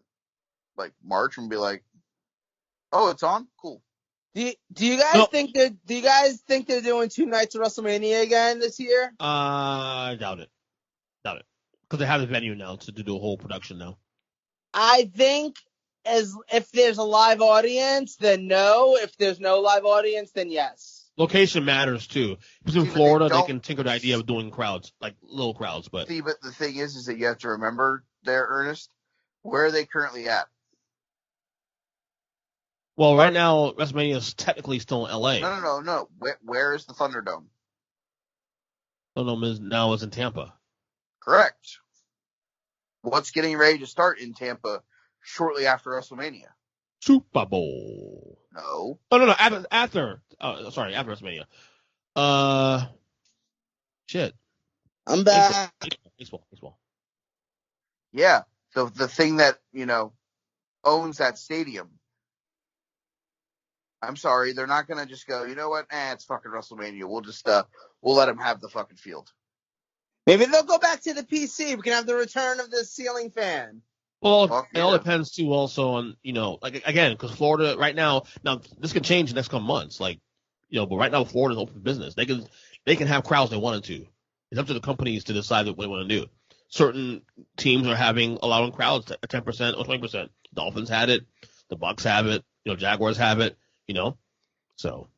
like March and be like, oh, it's on? Cool. Do you guys think they're doing 2 nights of WrestleMania again this year? Doubt it. Because they have the venue now to do a whole production now. I think if there's a live audience, then no. If there's no live audience, then yes. Location matters too. If it's in Florida, they can tinker the idea of doing crowds, like little crowds. But the thing is that you have to remember there, Ernest, where are they currently at? Well, right now, WrestleMania is technically still in LA. No. Where is the Thunderdome? Thunderdome now is in Tampa. Correct. What's getting ready to start in Tampa shortly after WrestleMania? Super Bowl. No. No. After WrestleMania. Shit. I'm back. Baseball. Yeah. The thing that, owns that stadium. I'm sorry, they're not gonna just go, you know what? It's fucking WrestleMania. We'll just we'll let them have the fucking field. Maybe they'll go back to the PC. We can have the return of the ceiling fan. Well, it all depends too also on, like again, because Florida right now this can change in the next couple months. Like, but right now Florida's open for business. They can have crowds they wanted to. It's up to the companies to decide what they want to do. Certain teams are allowing crowds at 10% or 20%. Dolphins had it, the Bucks have it, Jaguars have it. So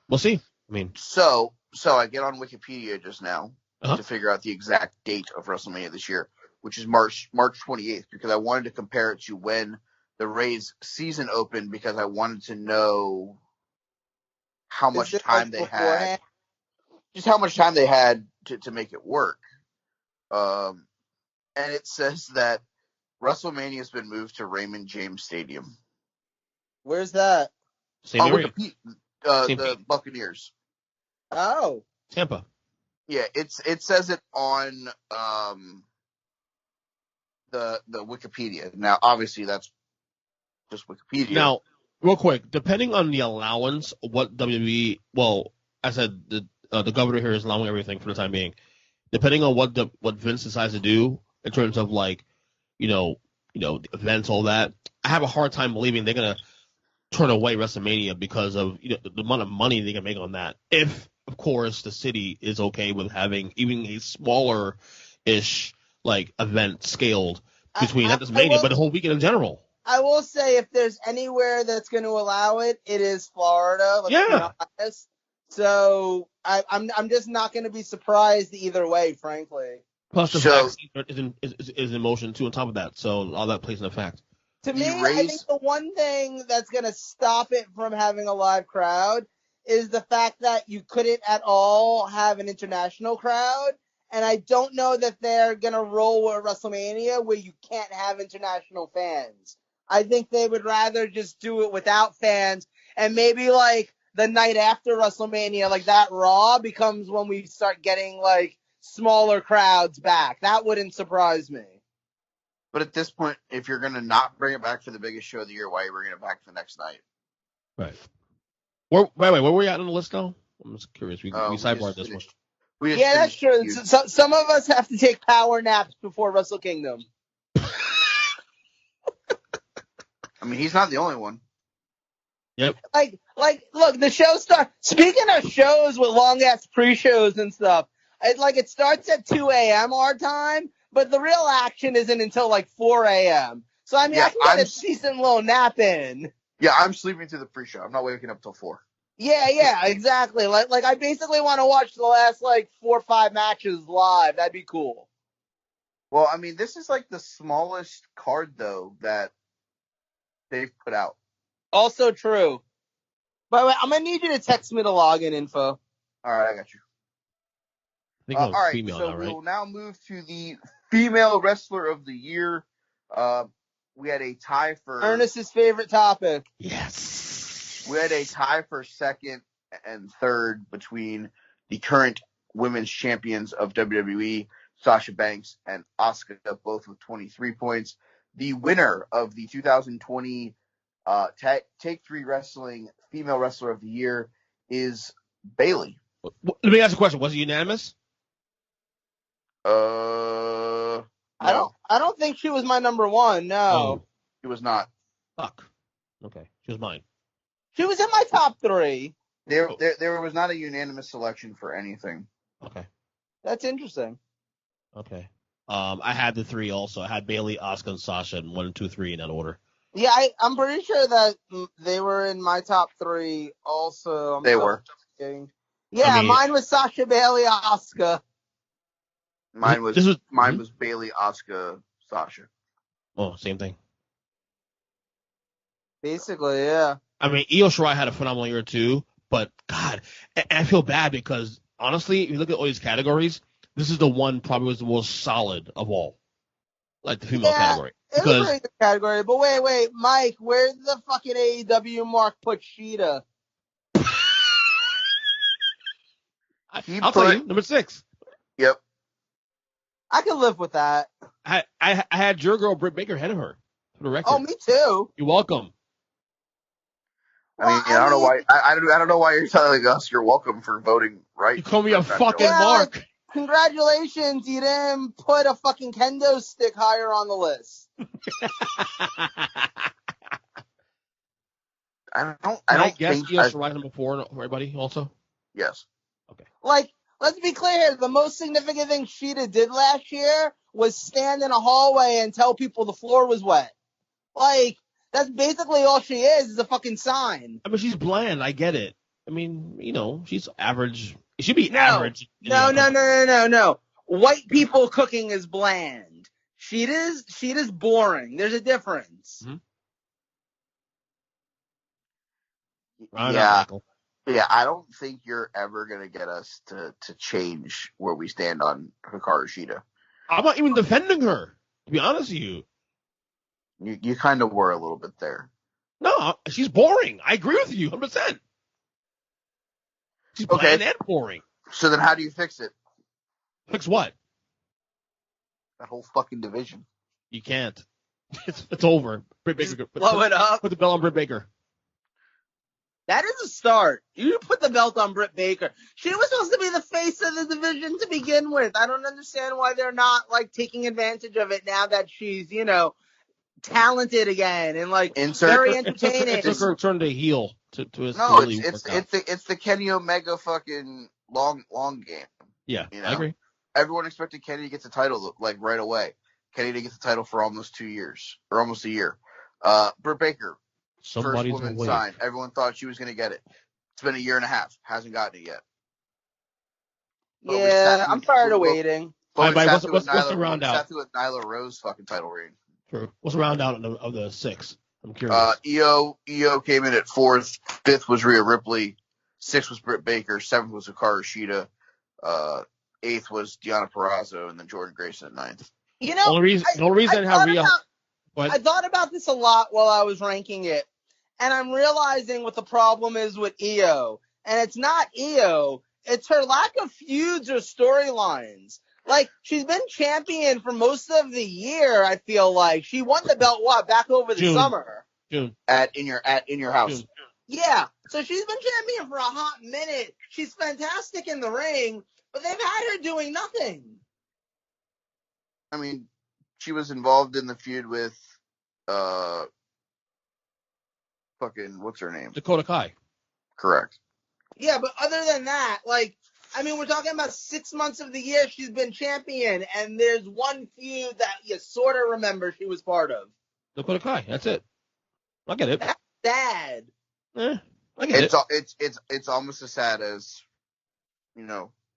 we'll see. I mean, so I get on Wikipedia just now to figure out the exact date of WrestleMania this year, which is March 28th, because I wanted to compare it to when the Rays season opened, because I wanted to know how much time they had, just how much time they had to make it work. And it says that WrestleMania has been moved to Raymond James Stadium. Where's that? The Buccaneers. Oh. Tampa. Yeah, it says it on the Wikipedia. Now, obviously, that's just Wikipedia. Now, real quick, depending on the allowance, what WWE, well, I said the governor here is allowing everything for the time being. Depending on what Vince decides to do in terms of like, events, all that, I have a hard time believing they're gonna turn away WrestleMania because of the amount of money they can make on that. If, of course, the city is okay with having even a smaller-ish like event scaled between not just Mania but the whole weekend in general. I will say if there's anywhere that's going to allow it, it is Florida. Let's be honest. So I'm just not going to be surprised either way, frankly. Plus the vaccine is in motion too on top of that, so all that plays in effect. To me, I think the one thing that's going to stop it from having a live crowd is the fact that you couldn't at all have an international crowd. And I don't know that they're going to roll with WrestleMania where you can't have international fans. I think they would rather just do it without fans. And maybe like the night after WrestleMania, like that Raw becomes when we start getting like smaller crowds back. That wouldn't surprise me. But at this point, if you're going to not bring it back for the biggest show of the year, why are you bringing it back the next night? Right. Where were we at on the list now? I'm just curious. We sidebarred this one. Yeah, that's true. So, some of us have to take power naps before Wrestle Kingdom. I mean, he's not the only one. Yep. Like, look, the show starts. Speaking of shows with long-ass pre-shows and stuff, it starts at 2 a.m. our time, but the real action isn't until like 4 a.m. So, I mean, I can get a decent little nap in. Yeah, I'm sleeping through the pre-show. I'm not waking up till 4. Yeah, exactly. Like I basically want to watch the last 4 or 5 matches live. That'd be cool. Well, I mean, this is like the smallest card though that they've put out. Also true. By the way, I'm gonna need you to text me the login info. All right, I got you. All right, so we will now move to the female wrestler of the year. We had a tie for Ernest's favorite topic. Yes. We had a tie for second and third between the current women's champions of WWE, Sasha Banks and Asuka, both with 23 points. The winner of the 2020 Take 3 Wrestling Female Wrestler of the Year is Bayley. Let me ask a question. Was it unanimous? I don't think she was my number one. No, Oh, She was not. fuck. Okay, she was mine. she was in my top 3. There was not a unanimous selection for anything. Okay. That's interesting. Okay. I had the 3 also. I had Bailey, Asuka, and Sasha in 1, 2, 3 in that order. Yeah, I'm pretty sure that they were in my top 3 also. They were. Yeah, I mean, mine was Sasha, Bailey, Asuka. Mine was Bailey, Asuka, Sasha. Oh, same thing. Basically, yeah. I mean, Io Shirai had a phenomenal year too, but God, and I feel bad because honestly, if you look at all these categories, this is the one probably was the most solid of all, like the female category. It was a pretty good category, but wait, Mike, where's the fucking AEW mark put Sheeta? I'll tell you, number 6. Yep. I can live with that. I had your girl Britt Baker ahead of her for the record. Oh, me too. You're welcome. I mean, I don't know why. I don't know why you're telling us you're welcome for voting right. You call me a fucking mark. Like, congratulations, you didn't put a fucking kendo stick higher on the list. I don't guess think Io Shirai number 4 for everybody also. Yes. Okay. Like, let's be clear. The most significant thing Sheeta did last year was stand in a hallway and tell people the floor was wet. Like, that's basically all she is a fucking sign. I mean, she's bland. I get it. I mean, she's average. It should be average. No. White people cooking is bland. Sheeta's boring. There's a difference. Mm-hmm. Yeah, I don't think you're ever going to get us to change where we stand on Hikaru Shida. I'm not even defending her, to be honest with you. You kind of were a little bit there. No, she's boring. I agree with you 100%. She's bland and boring. So then how do you fix it? Fix what? That whole fucking division. You can't. It's over. Britt Baker. Blow it up. Put the belt on Britt Baker. That is a start. You put the belt on Britt Baker. She was supposed to be the face of the division to begin with. I don't understand why they're not taking advantage of it now that she's, talented again and very entertaining. It took her turn to heel to his No, it's the Kenny Omega fucking long game. Yeah, I agree. Everyone expected Kenny to get the title right away. Kenny to get the title for almost 2 years or almost a year. Britt Baker. Somebody's first woman signed. Everyone thought she was going to get it. It's been a year and a half. Hasn't gotten it yet. Yeah, I'm tired of waiting. What's the round out? With Nyla Rose fucking title reign. True. What's the round out of the 6? I'm curious. Io came in at 4th. 5th was Rhea Ripley. 6th was Britt Baker. 7th was Hikaru Shida. 8th was Deonna Purrazzo, and then Jordan Grayson at 9th. The only reason how Rhea. I thought about this a lot while I was ranking it. And I'm realizing what the problem is with Io. And it's not Io. It's her lack of feuds or storylines. She's been champion for most of the year, I feel like. She won the belt, back over the summer? June. In your house. June. Yeah. So she's been champion for a hot minute. She's fantastic in the ring, but they've had her doing nothing. I mean, she was involved in the feud with what's her name? Dakota Kai. Correct. Yeah, but other than that, we're talking about 6 months of the year she's been champion, and there's one feud that you sort of remember she was part of. Dakota Kai, that's it. I get it. That's sad. I get it. It's almost as sad as,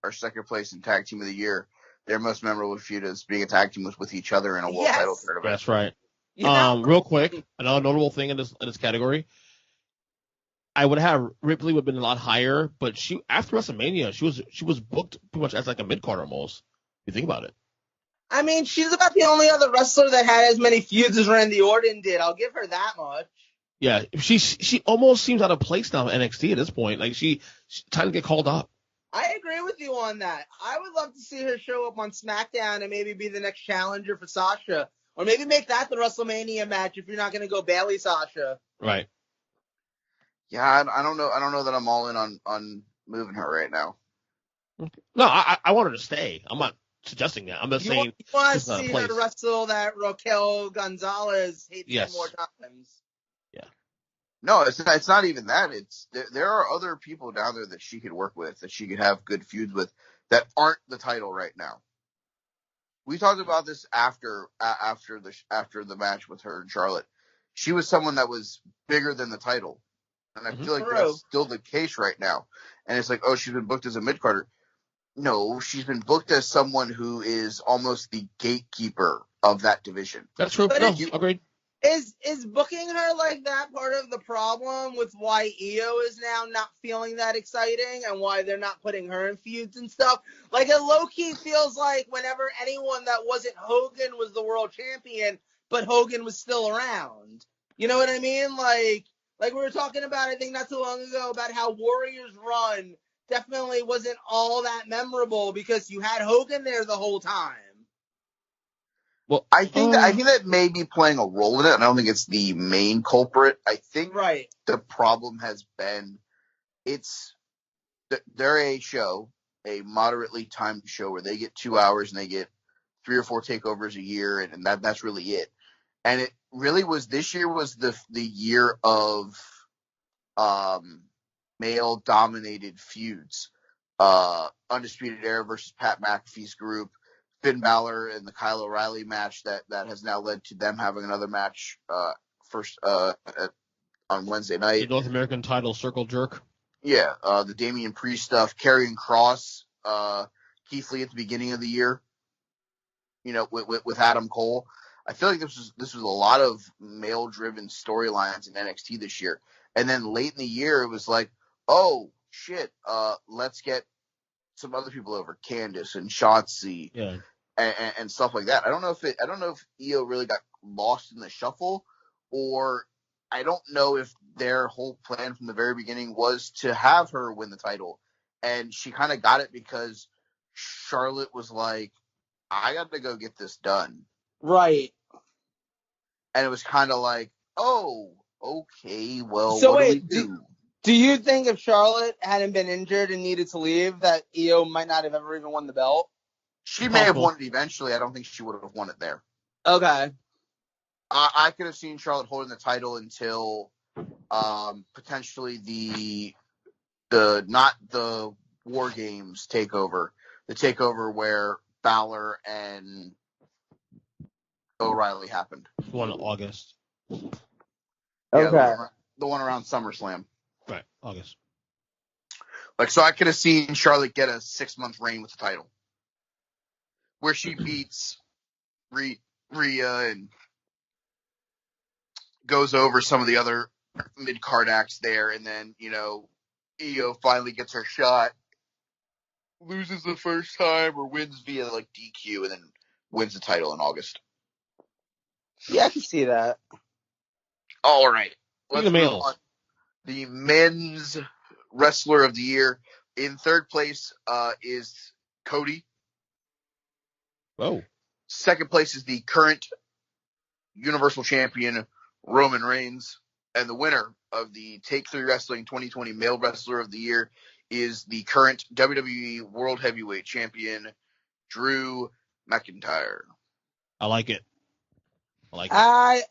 our second place in tag team of the year. Their most memorable feud is being a tag team with each other in a world title tournament. That's right. Real quick, another notable thing in this category, I would have Ripley would have been a lot higher, but she after WrestleMania she was booked pretty much as a mid card almost. If you think about it. I mean, she's about the only other wrestler that had as many feuds as Randy Orton did. I'll give her that much. Yeah, she almost seems out of place now in NXT at this point. She's trying to get called up. I agree with you on that. I would love to see her show up on SmackDown and maybe be the next challenger for Sasha. Or maybe make that the WrestleMania match if you're not going to go Bayley Sasha. Right. Yeah, I don't know. I don't know that I'm all in on moving her right now. Okay. No, I want her to stay. I'm not suggesting that. I'm just saying. You want to it's not a see place. her wrestle that Raquel Gonzalez 10 more times. Yeah. No, it's not even that. It's there are other people down there that she could work with, that she could have good feuds with, that aren't the title right now. We talked about this after the match with her and Charlotte. She was someone that was bigger than the title, and I feel like that's still the case right now. And it's like, oh, she's been booked as a mid-carder. No, she's been booked as someone who is almost the gatekeeper of that division. That's true. But No, agreed. Is booking her like that part of the problem with why Io is now not feeling that exciting and why they're not putting her in feuds and stuff? Like, it low-key feels like whenever anyone that wasn't Hogan was the world champion, but Hogan was still around. You know what I mean? Like we were talking about, I think not too long ago, about how Warriors Run definitely wasn't all that memorable because you had Hogan there the whole time. Well, I think that may be playing a role in it. I don't think it's the main culprit. I think the problem has been they're a show, a moderately timed show where they get 2 hours and they get 3 or 4 takeovers a year, and that's really it. And it really was, this year was the year of male dominated feuds. Undisputed Era versus Pat McAfee's group. Finn Balor and the Kyle O'Reilly match that has now led to them having another match on Wednesday night. The North American title circle jerk. Yeah, the Damian Priest stuff, Karrion Kross, Keith Lee at the beginning of the year. You know, with Adam Cole. I feel like this was a lot of male driven storylines in NXT this year. And then late in the year, it was like, oh shit, let's get some other people over, Candice and Shotzi, and stuff like that. I don't know if Io really got lost in the shuffle, or I don't know if their whole plan from the very beginning was to have her win the title, and she kind of got it because Charlotte was like, I got to go get this done. Right. And it was kind of like, oh, okay, well, so what wait, do we do? Do you think if Charlotte hadn't been injured and needed to leave, that Io might not have ever even won the belt? She may have won it eventually. I don't think she would have won it there. Okay. I could have seen Charlotte holding the title until potentially the not the War Games takeover, the takeover where Balor and O'Reilly happened. One in August. Okay. The one around SummerSlam. Right, August. Like, so I could have seen Charlotte get a 6-month reign with the title, where she beats Rhea and goes over some of the other mid-card acts there, and then, you know, Io finally gets her shot, loses the first time, or wins via, like, DQ, and then wins the title in August. Yeah, I can see that. All right. Let's move on. The men's wrestler of the year. In third place is Cody. Oh. Second place is the current Universal Champion, Roman Reigns. And the winner of the Take-3 Wrestling 2020 Male Wrestler of the Year is the current WWE World Heavyweight Champion, Drew McIntyre. I like it. I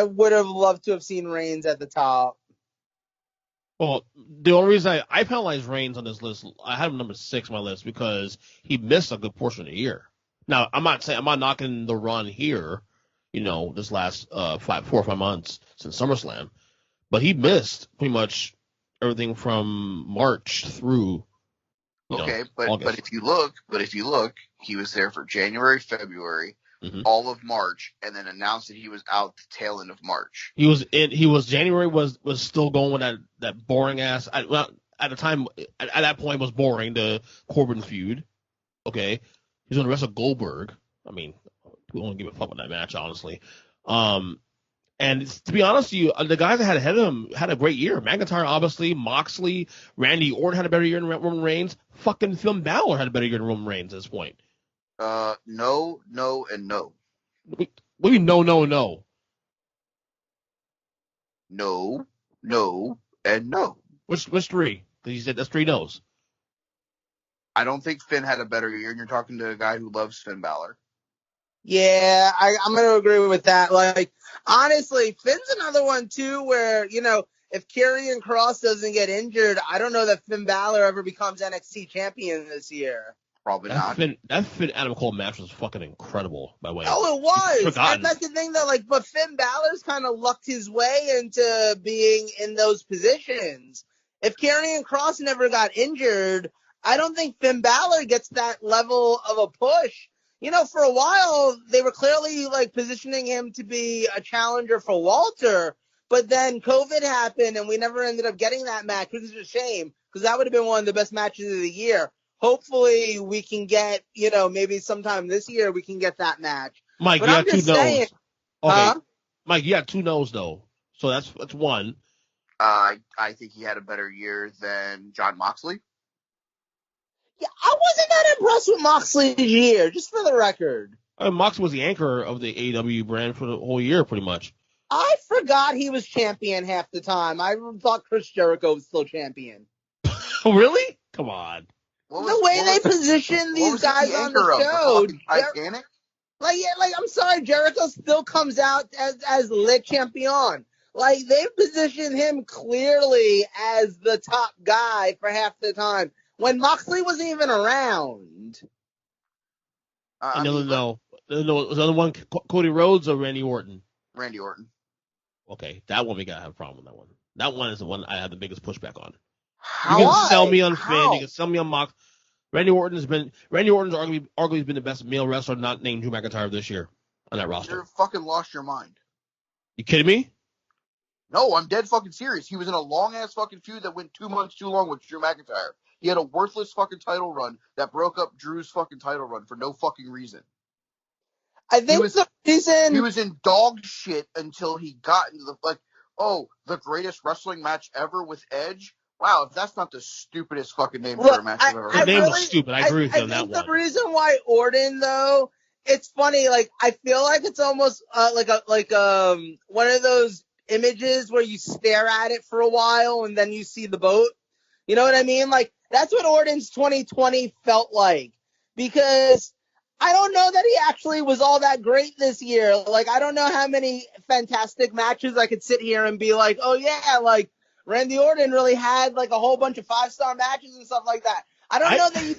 would have loved to have seen Reigns at the top. Well, the only reason I penalized Reigns on this list, I had him number 6 on my list because he missed a good portion of the year. Now, I'm not knocking the run here, you know, this last 4 or 5 months since SummerSlam, but he missed pretty much everything from March through. But if you look, he was there for January, February, all of March, and then announced that he was out the tail end of March. January was still going with that boring ass. At the time, at that point, was boring, the Corbin feud. Okay, he's going to wrestle Goldberg. I mean, we don't give a fuck about that match, honestly. And to be honest with you, the guys that had ahead of him had a great year. McIntyre, obviously, Moxley, Randy Orton had a better year than Roman Reigns. Fucking Finn Balor had a better year than Roman Reigns at this point. No, and no. What do you mean, no? No, and no. Which 3? Because you said that's 3 no's. I don't think Finn had a better year, and you're talking to a guy who loves Finn Balor. Yeah, I'm going to agree with that. Like, honestly, Finn's another one, too, where, if Karrion Kross doesn't get injured, I don't know that Finn Balor ever becomes NXT champion this year. Probably not. That Finn Adam Cole match was fucking incredible, by the way. Oh, it was. And that's the thing, though, but Finn Balor's kind of lucked his way into being in those positions. If Karrion Kross never got injured, I don't think Finn Balor gets that level of a push. For a while, they were clearly, positioning him to be a challenger for Walter, but then COVID happened, and we never ended up getting that match, which is a shame, because that would have been one of the best matches of the year. Hopefully, we can get, maybe sometime this year, we can get that match. Mike, but you I'm got 2 no's. Okay. Huh? Mike, you got 2 no's, though. So that's one. I think he had a better year than Jon Moxley. Yeah, I wasn't that impressed with Moxley's year, just for the record. Moxley was the anchor of the AEW brand for the whole year, pretty much. I forgot he was champion half the time. I thought Chris Jericho was still champion. Really? Come on. The way they position these guys on the show. Titanic? I'm sorry, Jericho still comes out as Le Champion. They've positioned him clearly as the top guy for half the time, when Moxley wasn't even around. No. Was the other one Cody Rhodes or Randy Orton? Randy Orton. Okay, that one we gotta have a problem with that one. That one is the one I have the biggest pushback on. How? You can sell me on Finn, you can sell me on Mox. Randy Orton's arguably been the best male wrestler not named Drew McIntyre this year on that roster. You're fucking lost your mind. You kidding me? No, I'm dead fucking serious. He was in a long ass fucking feud that went 2 months too long with Drew McIntyre. He had a worthless fucking title run that broke up Drew's fucking title run for no fucking reason. I think the reason he was in dog shit until he got into the greatest wrestling match ever with Edge. Wow, if that's not the stupidest fucking name for a match I've ever heard. The name was stupid. I agree with you on that one. The reason why Orton, though, it's funny. I feel like it's almost one of those images where you stare at it for a while and then you see the boat. You know what I mean? That's what Orton's 2020 felt like, because I don't know that he actually was all that great this year. I don't know how many fantastic matches I could sit here and be like, oh yeah, Randy Orton really had a whole bunch of 5-star matches and stuff like that. I don't know that you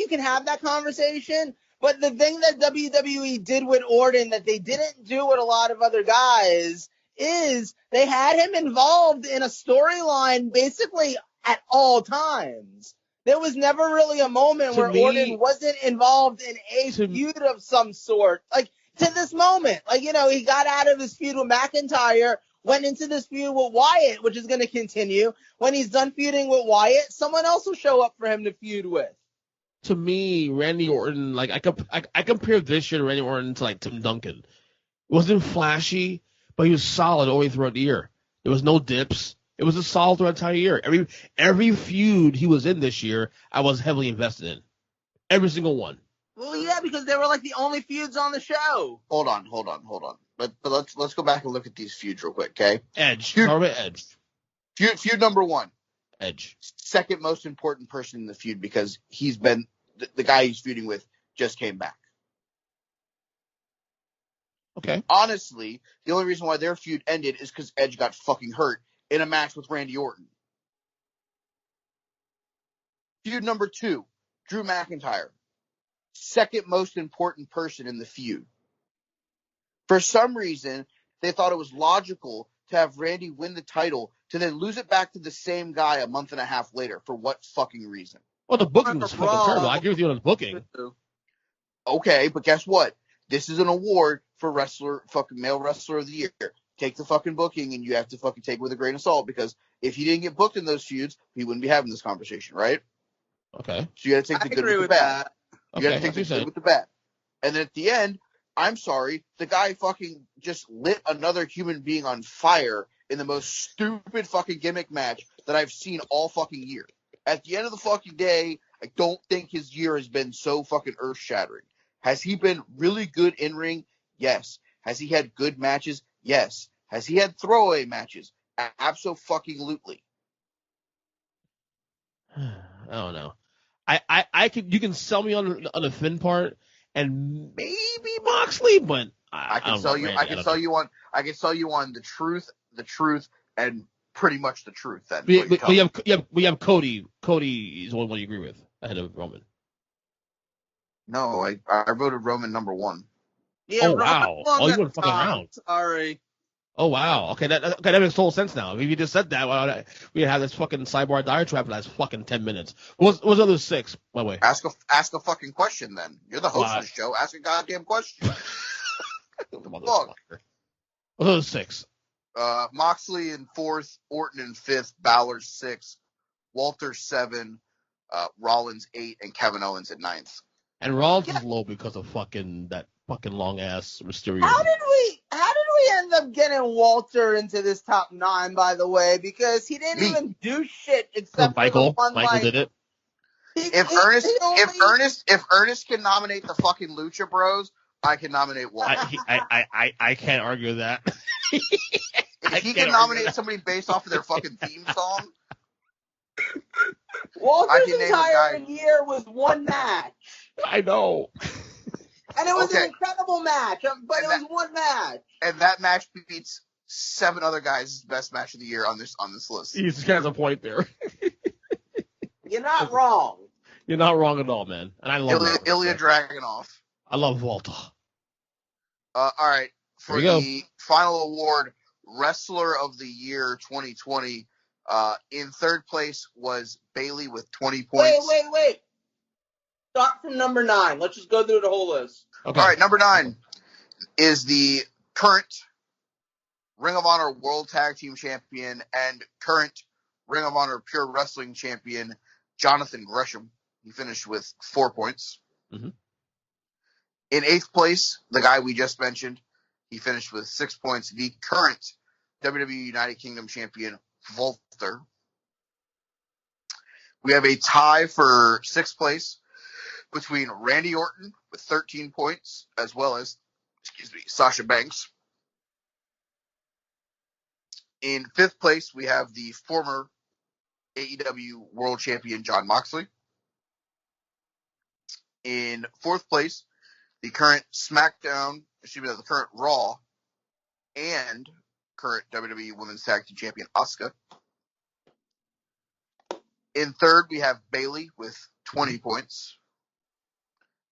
can have that conversation. But the thing that WWE did with Orton that they didn't do with a lot of other guys is they had him involved in a storyline basically at all times. There was never really a moment where Orton wasn't involved in a feud of some sort. To this moment. He got out of his feud with McIntyre, went into this feud with Wyatt, which is going to continue. When he's done feuding with Wyatt, someone else will show up for him to feud with. To me, Randy Orton, I compare this year to Randy Orton to Tim Duncan. It wasn't flashy, but he was solid all the way throughout the year. There was no dips. It was a solid throughout the entire year. Every feud he was in this year, I was heavily invested in. Every single one. Well, yeah, because they were the only feuds on the show. Hold on. But let's go back and look at these feuds real quick, okay? Edge. Start with Edge. Feud number 1. Edge. Second most important person in the feud, because he's been the guy he's feuding with just came back. Okay. Honestly, the only reason why their feud ended is because Edge got fucking hurt in a match with Randy Orton. Feud number 2, Drew McIntyre. Second most important person in the feud. For some reason, they thought it was logical to have Randy win the title to then lose it back to the same guy a month and a half later. For what fucking reason? Well, the booking was fucking terrible. I agree with you on the booking. Okay, but guess what? This is an award for male wrestler of the year. Take the fucking booking, and you have to fucking take it with a grain of salt, because if he didn't get booked in those feuds, he wouldn't be having this conversation, right? Okay. So you got to take the good with the bad. You got to take the good with the bad. And then at the end, I'm sorry, the guy fucking just lit another human being on fire in the most stupid fucking gimmick match that I've seen all fucking year. At the end of the fucking day, I don't think his year has been so fucking earth-shattering. Has he been really good in-ring? Yes. Has he had good matches? Yes. Has he had throwaway matches? Abso-fucking-lutely. I don't know. You can sell me on the Finn part and maybe Moxley, but I can sell you on the truth, and pretty much the truth. Then we have Cody. Cody is the one you agree with ahead of Roman. No, I voted Roman number 1. Yeah, oh wow! Oh, you went fucking around. Sorry. Oh wow! Okay, that makes total sense now. If you just said that, we had this fucking sidebar diatribe for the last fucking 10 minutes. What was the other 6, by the way? Ask a fucking question then. You're the host of the show. Ask a goddamn question. Look. What are those 6? Moxley in 4th, Orton in 5th, Balor 6th, Walter 7, Rollins 8, and Kevin Owens at 9th. And Rollins is low because of that fucking long ass Mysterio. How did we end up getting Walter into this top 9? By the way, because he didn't even do shit except Michael. For the one, Michael did it. If Ernest can nominate the fucking Lucha Bros, I can nominate Walter. I can't argue that. If he can nominate somebody based off of their fucking theme song, Walter's entire year was one match. I know. And it was an incredible match, but it was one match. And that match beats 7 other guys' best match of the year on this list. He just has a point there. You're not wrong. You're not wrong at all, man. And I love Ilya Dragunov. I love Walter. All right. For the final award, Wrestler of the Year 2020, in 3rd place was Bayley with 20 points. Wait. Start from number 9. Let's just go through the whole list. Okay. All right, number 9 is the current Ring of Honor World Tag Team Champion and current Ring of Honor Pure Wrestling Champion, Jonathan Gresham. He finished with 4 points. Mm-hmm. In 8th place, the guy we just mentioned, he finished with 6 points. The current WWE United Kingdom Champion, Walter. We have a tie for 6th place between Randy Orton with 13 points, as well as, Sasha Banks. In 5th place, we have the former AEW World Champion, Jon Moxley. In 4th place, the current the current Raw and current WWE Women's Tag Team Champion, Asuka. In 3rd, we have Bayley with 20 points.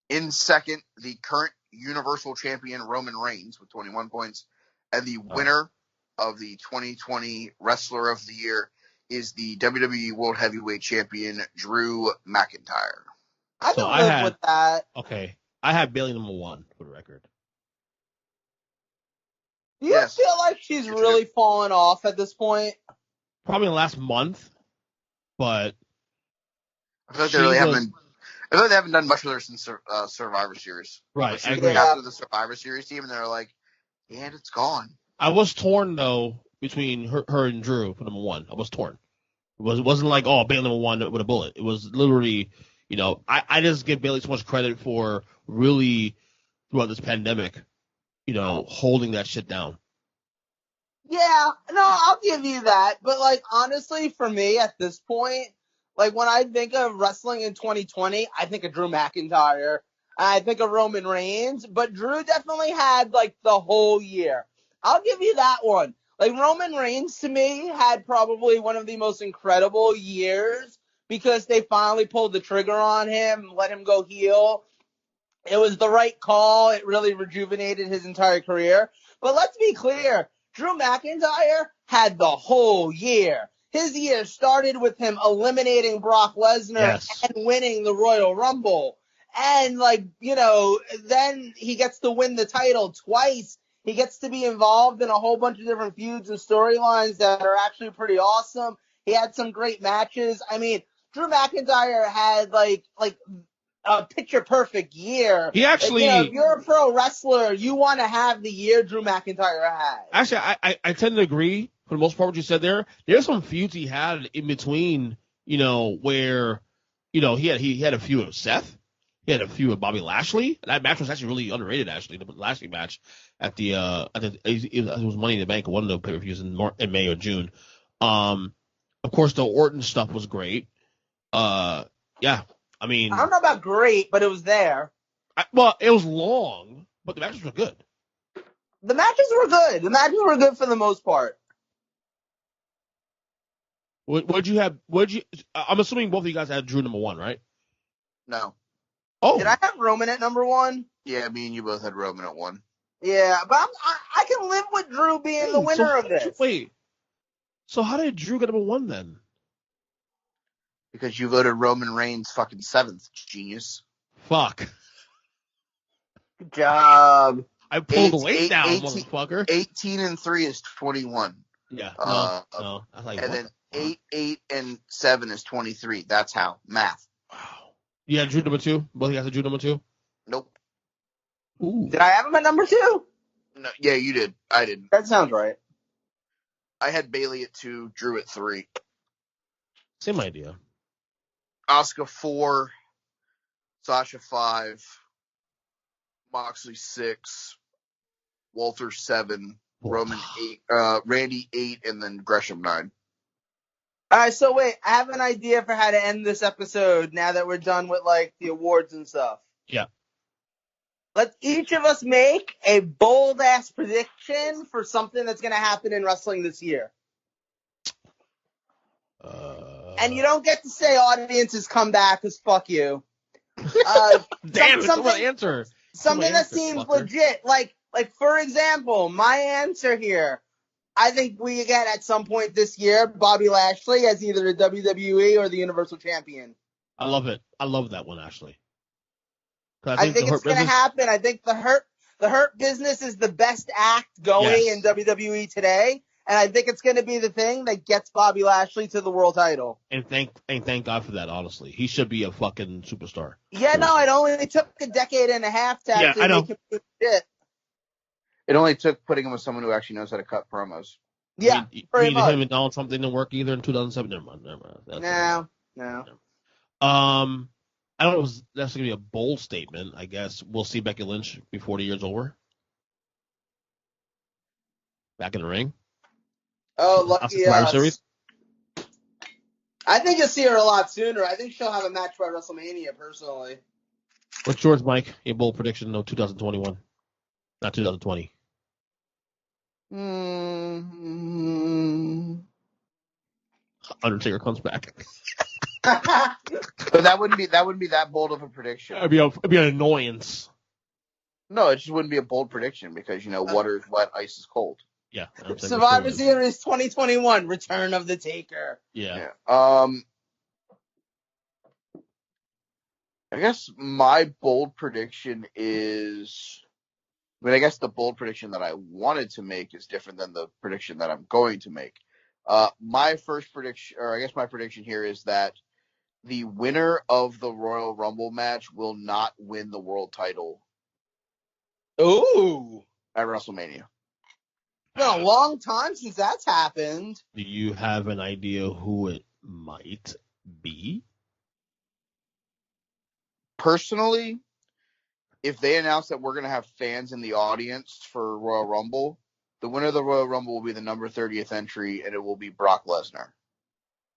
In 2nd, the current Universal Champion, Roman Reigns, with 21 points. And the winner of the 2020 Wrestler of the Year is the WWE World Heavyweight Champion, Drew McIntyre. I can live with that. Okay. I had Bayley number 1 for the record. Do you feel like she's really fallen off at this point? Probably in the last month, but I feel like they haven't done much with her since Survivor Series. Right, I agree. After the Survivor Series team, and they're like, and it's gone. I was torn, though, between her and Drew for number 1. I was torn. It wasn't like, Bayley number 1 with a bullet. It was literally, I just give Bayley so much credit for really, throughout this pandemic, holding that shit down. Yeah, no, I'll give you that. But, honestly, for me at this point, when I think of wrestling in 2020, I think of Drew McIntyre. I think of Roman Reigns. But Drew definitely had, the whole year. I'll give you that one. Roman Reigns, to me, had probably one of the most incredible years because they finally pulled the trigger on him, let him go heel. It was the right call. It really rejuvenated his entire career. But let's be clear. Drew McIntyre had the whole year. His year started with him eliminating Brock Lesnar and winning the Royal Rumble. And, then he gets to win the title twice. He gets to be involved in a whole bunch of different feuds and storylines that are actually pretty awesome. He had some great matches. I mean, Drew McIntyre had, a picture-perfect year. He actually... if you're a pro wrestler, you want to have the year Drew McIntyre had. Actually, I tend to agree, for the most part, what you said there. There's some feuds he had in between, where, he had a feud with Seth. He had a feud with Bobby Lashley. That match was actually really underrated, actually, the Lashley match at it was Money in the Bank, one of the pay-per-views in May or June. Of course, the Orton stuff was great. Yeah. I mean, I don't know about great, but it was there. Well, it was long, but the matches were good. The matches were good. The matches were good for the most part. What'd you have? I'm assuming both of you guys had Drew number 1, right? No. Oh. Did I have Roman at number 1? Yeah, me and you both had Roman at 1. Yeah, but I can live with Drew being the winner of this. Wait. So how did Drew get number 1 then? Because you voted Roman Reigns fucking 7th, genius. Fuck. Good job. I pulled the weight down, motherfucker. 18-3 is 21. Yeah. No. I was like, and then 8 and 7 is 23. That's how. Math. Wow. You had Drew number 2? Both of you guys had Drew number 2? Nope. Ooh. Did I have him at number 2? No, yeah, you did. I didn't. That sounds right. I had Bayley at 2, Drew at 3. Same idea. Asuka 4, Sasha 5, Moxley 6, Walter 7, Roman 8, Randy 8, and then Gresham 9. All right, so wait, I have an idea for how to end this episode now that we're done with like the awards and stuff. Yeah. Let's each of us make a bold ass prediction for something that's going to happen in wrestling this year. And you don't get to say audiences come back because fuck you. Damn, it's an answer. Something that seems legit. Like for example, my answer here. I think we get at some point this year Bobby Lashley as either the WWE or the Universal Champion. I love it. I love that one, actually. I think it's going to happen. I think the Hurt Business is the best act going in WWE today. And I think it's going to be the thing that gets Bobby Lashley to the world title. And thank God for that, honestly. He should be a fucking superstar. Yeah, no, it only took a decade and a half to actually make him do shit. It only took putting him with someone who actually knows how to cut promos. Yeah, pretty much. Him and Donald Trump didn't work either in 2007. Never mind. No. I don't know if that's going to be a bold statement. I guess we'll see Becky Lynch be 40 years over. Back in the ring. Oh, lucky us. I think you'll see her a lot sooner. I think she'll have a match by WrestleMania, personally. What's yours, Mike? Your bold prediction? No, 2021. Not 2020. Undertaker comes back. But that wouldn't be that bold of a prediction. It'd be an annoyance. No, it just wouldn't be a bold prediction because water is wet, ice is cold. Yeah. Survivor Series 2021, Return of the Taker. Yeah. I guess my bold prediction is. I guess the bold prediction that I wanted to make is different than the prediction that I'm going to make. My prediction here is that the winner of the Royal Rumble match will not win the world title. Ooh. At WrestleMania. It's been a long time since that's happened. Do you have an idea who it might be? Personally, if they announce that we're going to have fans in the audience for Royal Rumble, the winner of the Royal Rumble will be the number 30th entry, and it will be Brock Lesnar.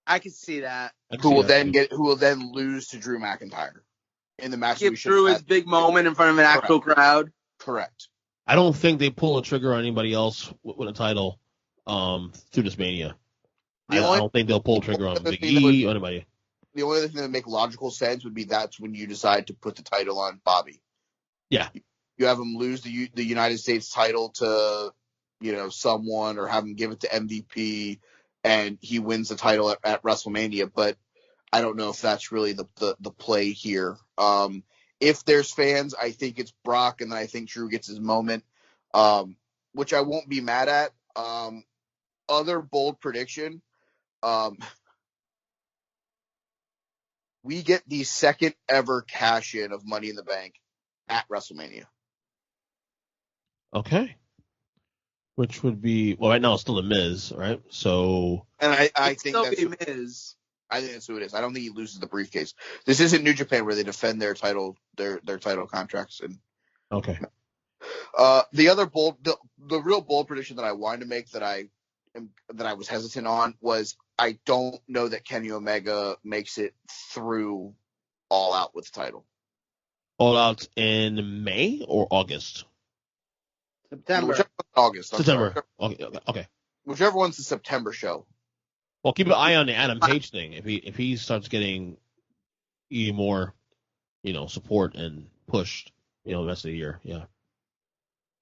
I can see that. Who will then lose to Drew McIntyre in the match. Give Drew his big moment in front of an actual crowd. Correct. I don't think they pull a trigger on anybody else with a title through this Mania. I don't think they'll pull a trigger on Big E or anybody. The only other thing that would make logical sense would be that's when you decide to put the title on Bobby. Yeah. You have him lose the United States title to, someone, or have him give it to MVP and he wins the title at WrestleMania. But I don't know if that's really the play here. If there's fans, I think it's Brock, and then I think Drew gets his moment, which I won't be mad at. Other bold prediction, we get the second ever cash-in of Money in the Bank at WrestleMania. Okay. Which would be, well, right now it's still The Miz, right? So. And I think that's Miz. I think that's who it is. I don't think he loses the briefcase. This isn't New Japan where they defend their title, their title contracts. And okay. The real bold prediction that I wanted to make that I was hesitant on was I don't know that Kenny Omega makes it through All Out with the title. All Out in May or August? September. Whichever August. September. Okay. Whichever one's the September show. Well, keep an eye on the Adam Page thing. If he starts getting even more, support and pushed, the rest of the year, yeah.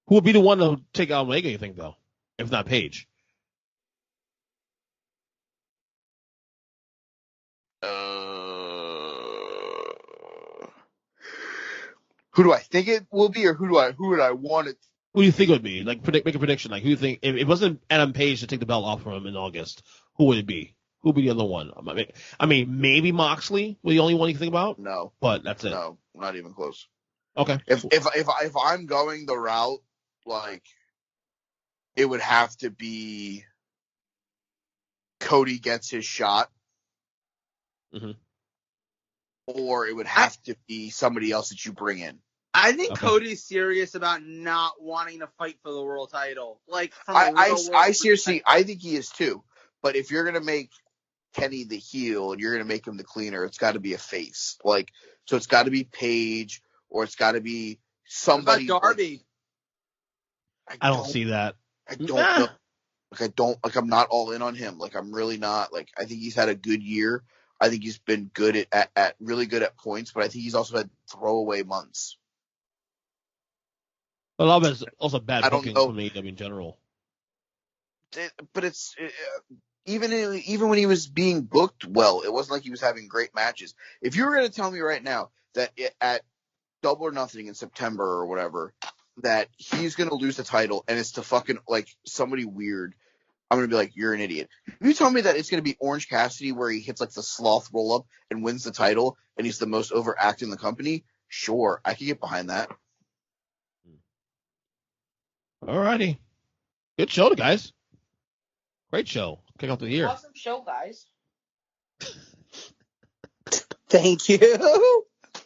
Who would be the one to take out Omega, you think, though? If not Page? Who do I think it will be, or who would I want it? Who do you think it would be? Like, make a prediction. Like, who do you think, if it wasn't Adam Page to take the belt off from him in August, who would it be? Who would be the other one? I mean, maybe Moxley was the only one you think about? No. But that's it. No, not even close. Okay. If I'm going the route, like, it would have to be Cody gets his shot. Mm-hmm. Or it would have to be somebody else that you bring in. I think Cody's serious about not wanting to fight for the world title. Like, from I seriously, I think he is too. But if you're gonna make Kenny the heel and you're gonna make him the cleaner, it's got to be a face. Like, so it's got to be Paige or it's got to be somebody. What about Darby? I don't see that. I don't know. I'm not all in on him. Like, I'm really not. Like, I think he's had a good year. I think he's been good at really good at points, but I think he's also had throwaway months. A lot of it's also bad booking from AEW in general. But it's even when he was being booked well, it wasn't like he was having great matches. If you were going to tell me right now that at Double or Nothing in September or whatever, that he's going to lose the title and it's to fucking like somebody weird, I'm going to be like, you're an idiot. If you tell me that it's going to be Orange Cassidy where he hits like the sloth roll up and wins the title and he's the most overact in the company, sure, I can get behind that. Alrighty. Good show, guys. Great show. Kick off the year. Awesome show, guys. Thank you.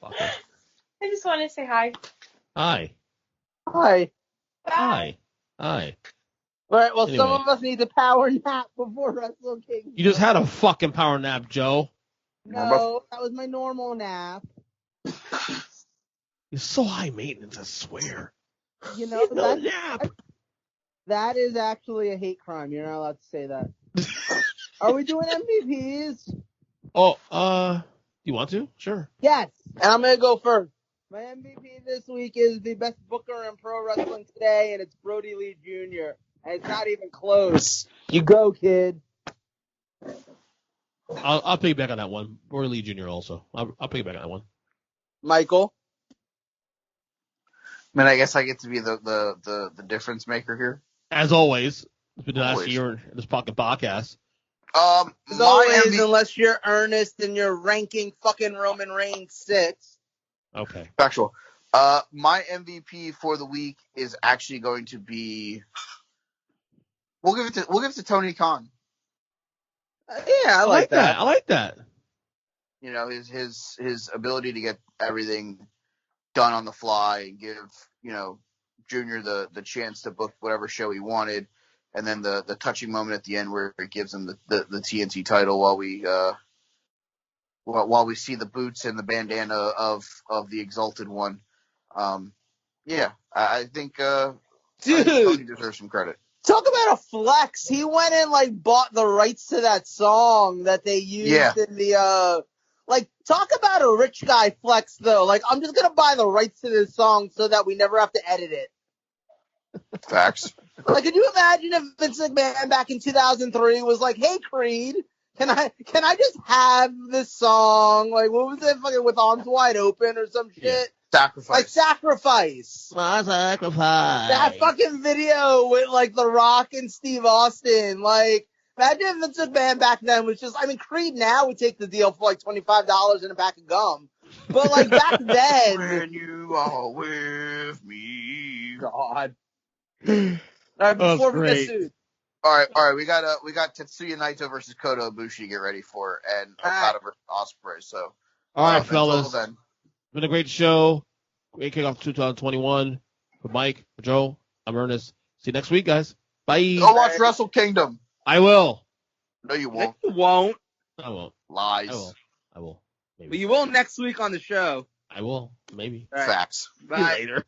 I just want to say hi. Hi. Hi. Hi. Hi. All right, well, Anyway. some of us need to power nap before Wrestle Kingdom. You just had a fucking power nap, Joe. No, that was my normal nap. You're so high maintenance, I swear. You know, Nap. that is actually a hate crime. You're not allowed to say that. Are we doing MVPs? Oh, you want to? Sure. Yes. And I'm going to go first. My MVP this week is the best booker in pro wrestling today, and it's Brody Lee Jr., and it's not even close. You go, kid. I'll piggyback on that one. Brody Lee Jr. also. I'll piggyback on that one. Michael? I mean, I guess I get to be the difference maker here. As always, it's been the last year in this podcast. As always, unless you're earnest and you're ranking fucking Roman Reigns 6. Okay. Factual. My MVP for the week is actually going to be. We'll give it to Tony Khan. Yeah, I like that. I like that. You know, his ability to get everything done on the fly and give, Junior the chance to book whatever show he wanted, and then the touching moment at the end where it gives him the TNT title while we see the boots and the bandana of the Exalted One. I think Tony deserves some credit. Talk about a flex. He went and bought the rights to that song that they used in the talk about a rich guy flex though. I'm just gonna buy the rights to this song so that we never have to edit it. Facts. Could you imagine if Vince McMahon back in 2003 was like, "Hey Creed, can I just have this song? What was it, fucking With Arms Wide Open or some shit?" Yeah. Sacrifice. Sacrifice. My sacrifice. That fucking video with The Rock and Steve Austin. Imagine if Vince McMahon back then was just, Creed now would take the deal for $25 and a pack of gum. But back then. When you are with me. God. All right, before we get sued. All right. We got Tetsuya Naito versus Kota Ibushi to get ready for, and Okada versus Ospreay. So. All right, fellas. It's been a great show. Great kickoff to 2021. For Mike, for Joe, I'm Ernest. See you next week, guys. Bye. Go watch Wrestle Kingdom. I will. No, you won't. You won't. I won't. Lies. I will. Maybe. But you will next week on the show. I will. Maybe. All right. Facts. Bye. Later.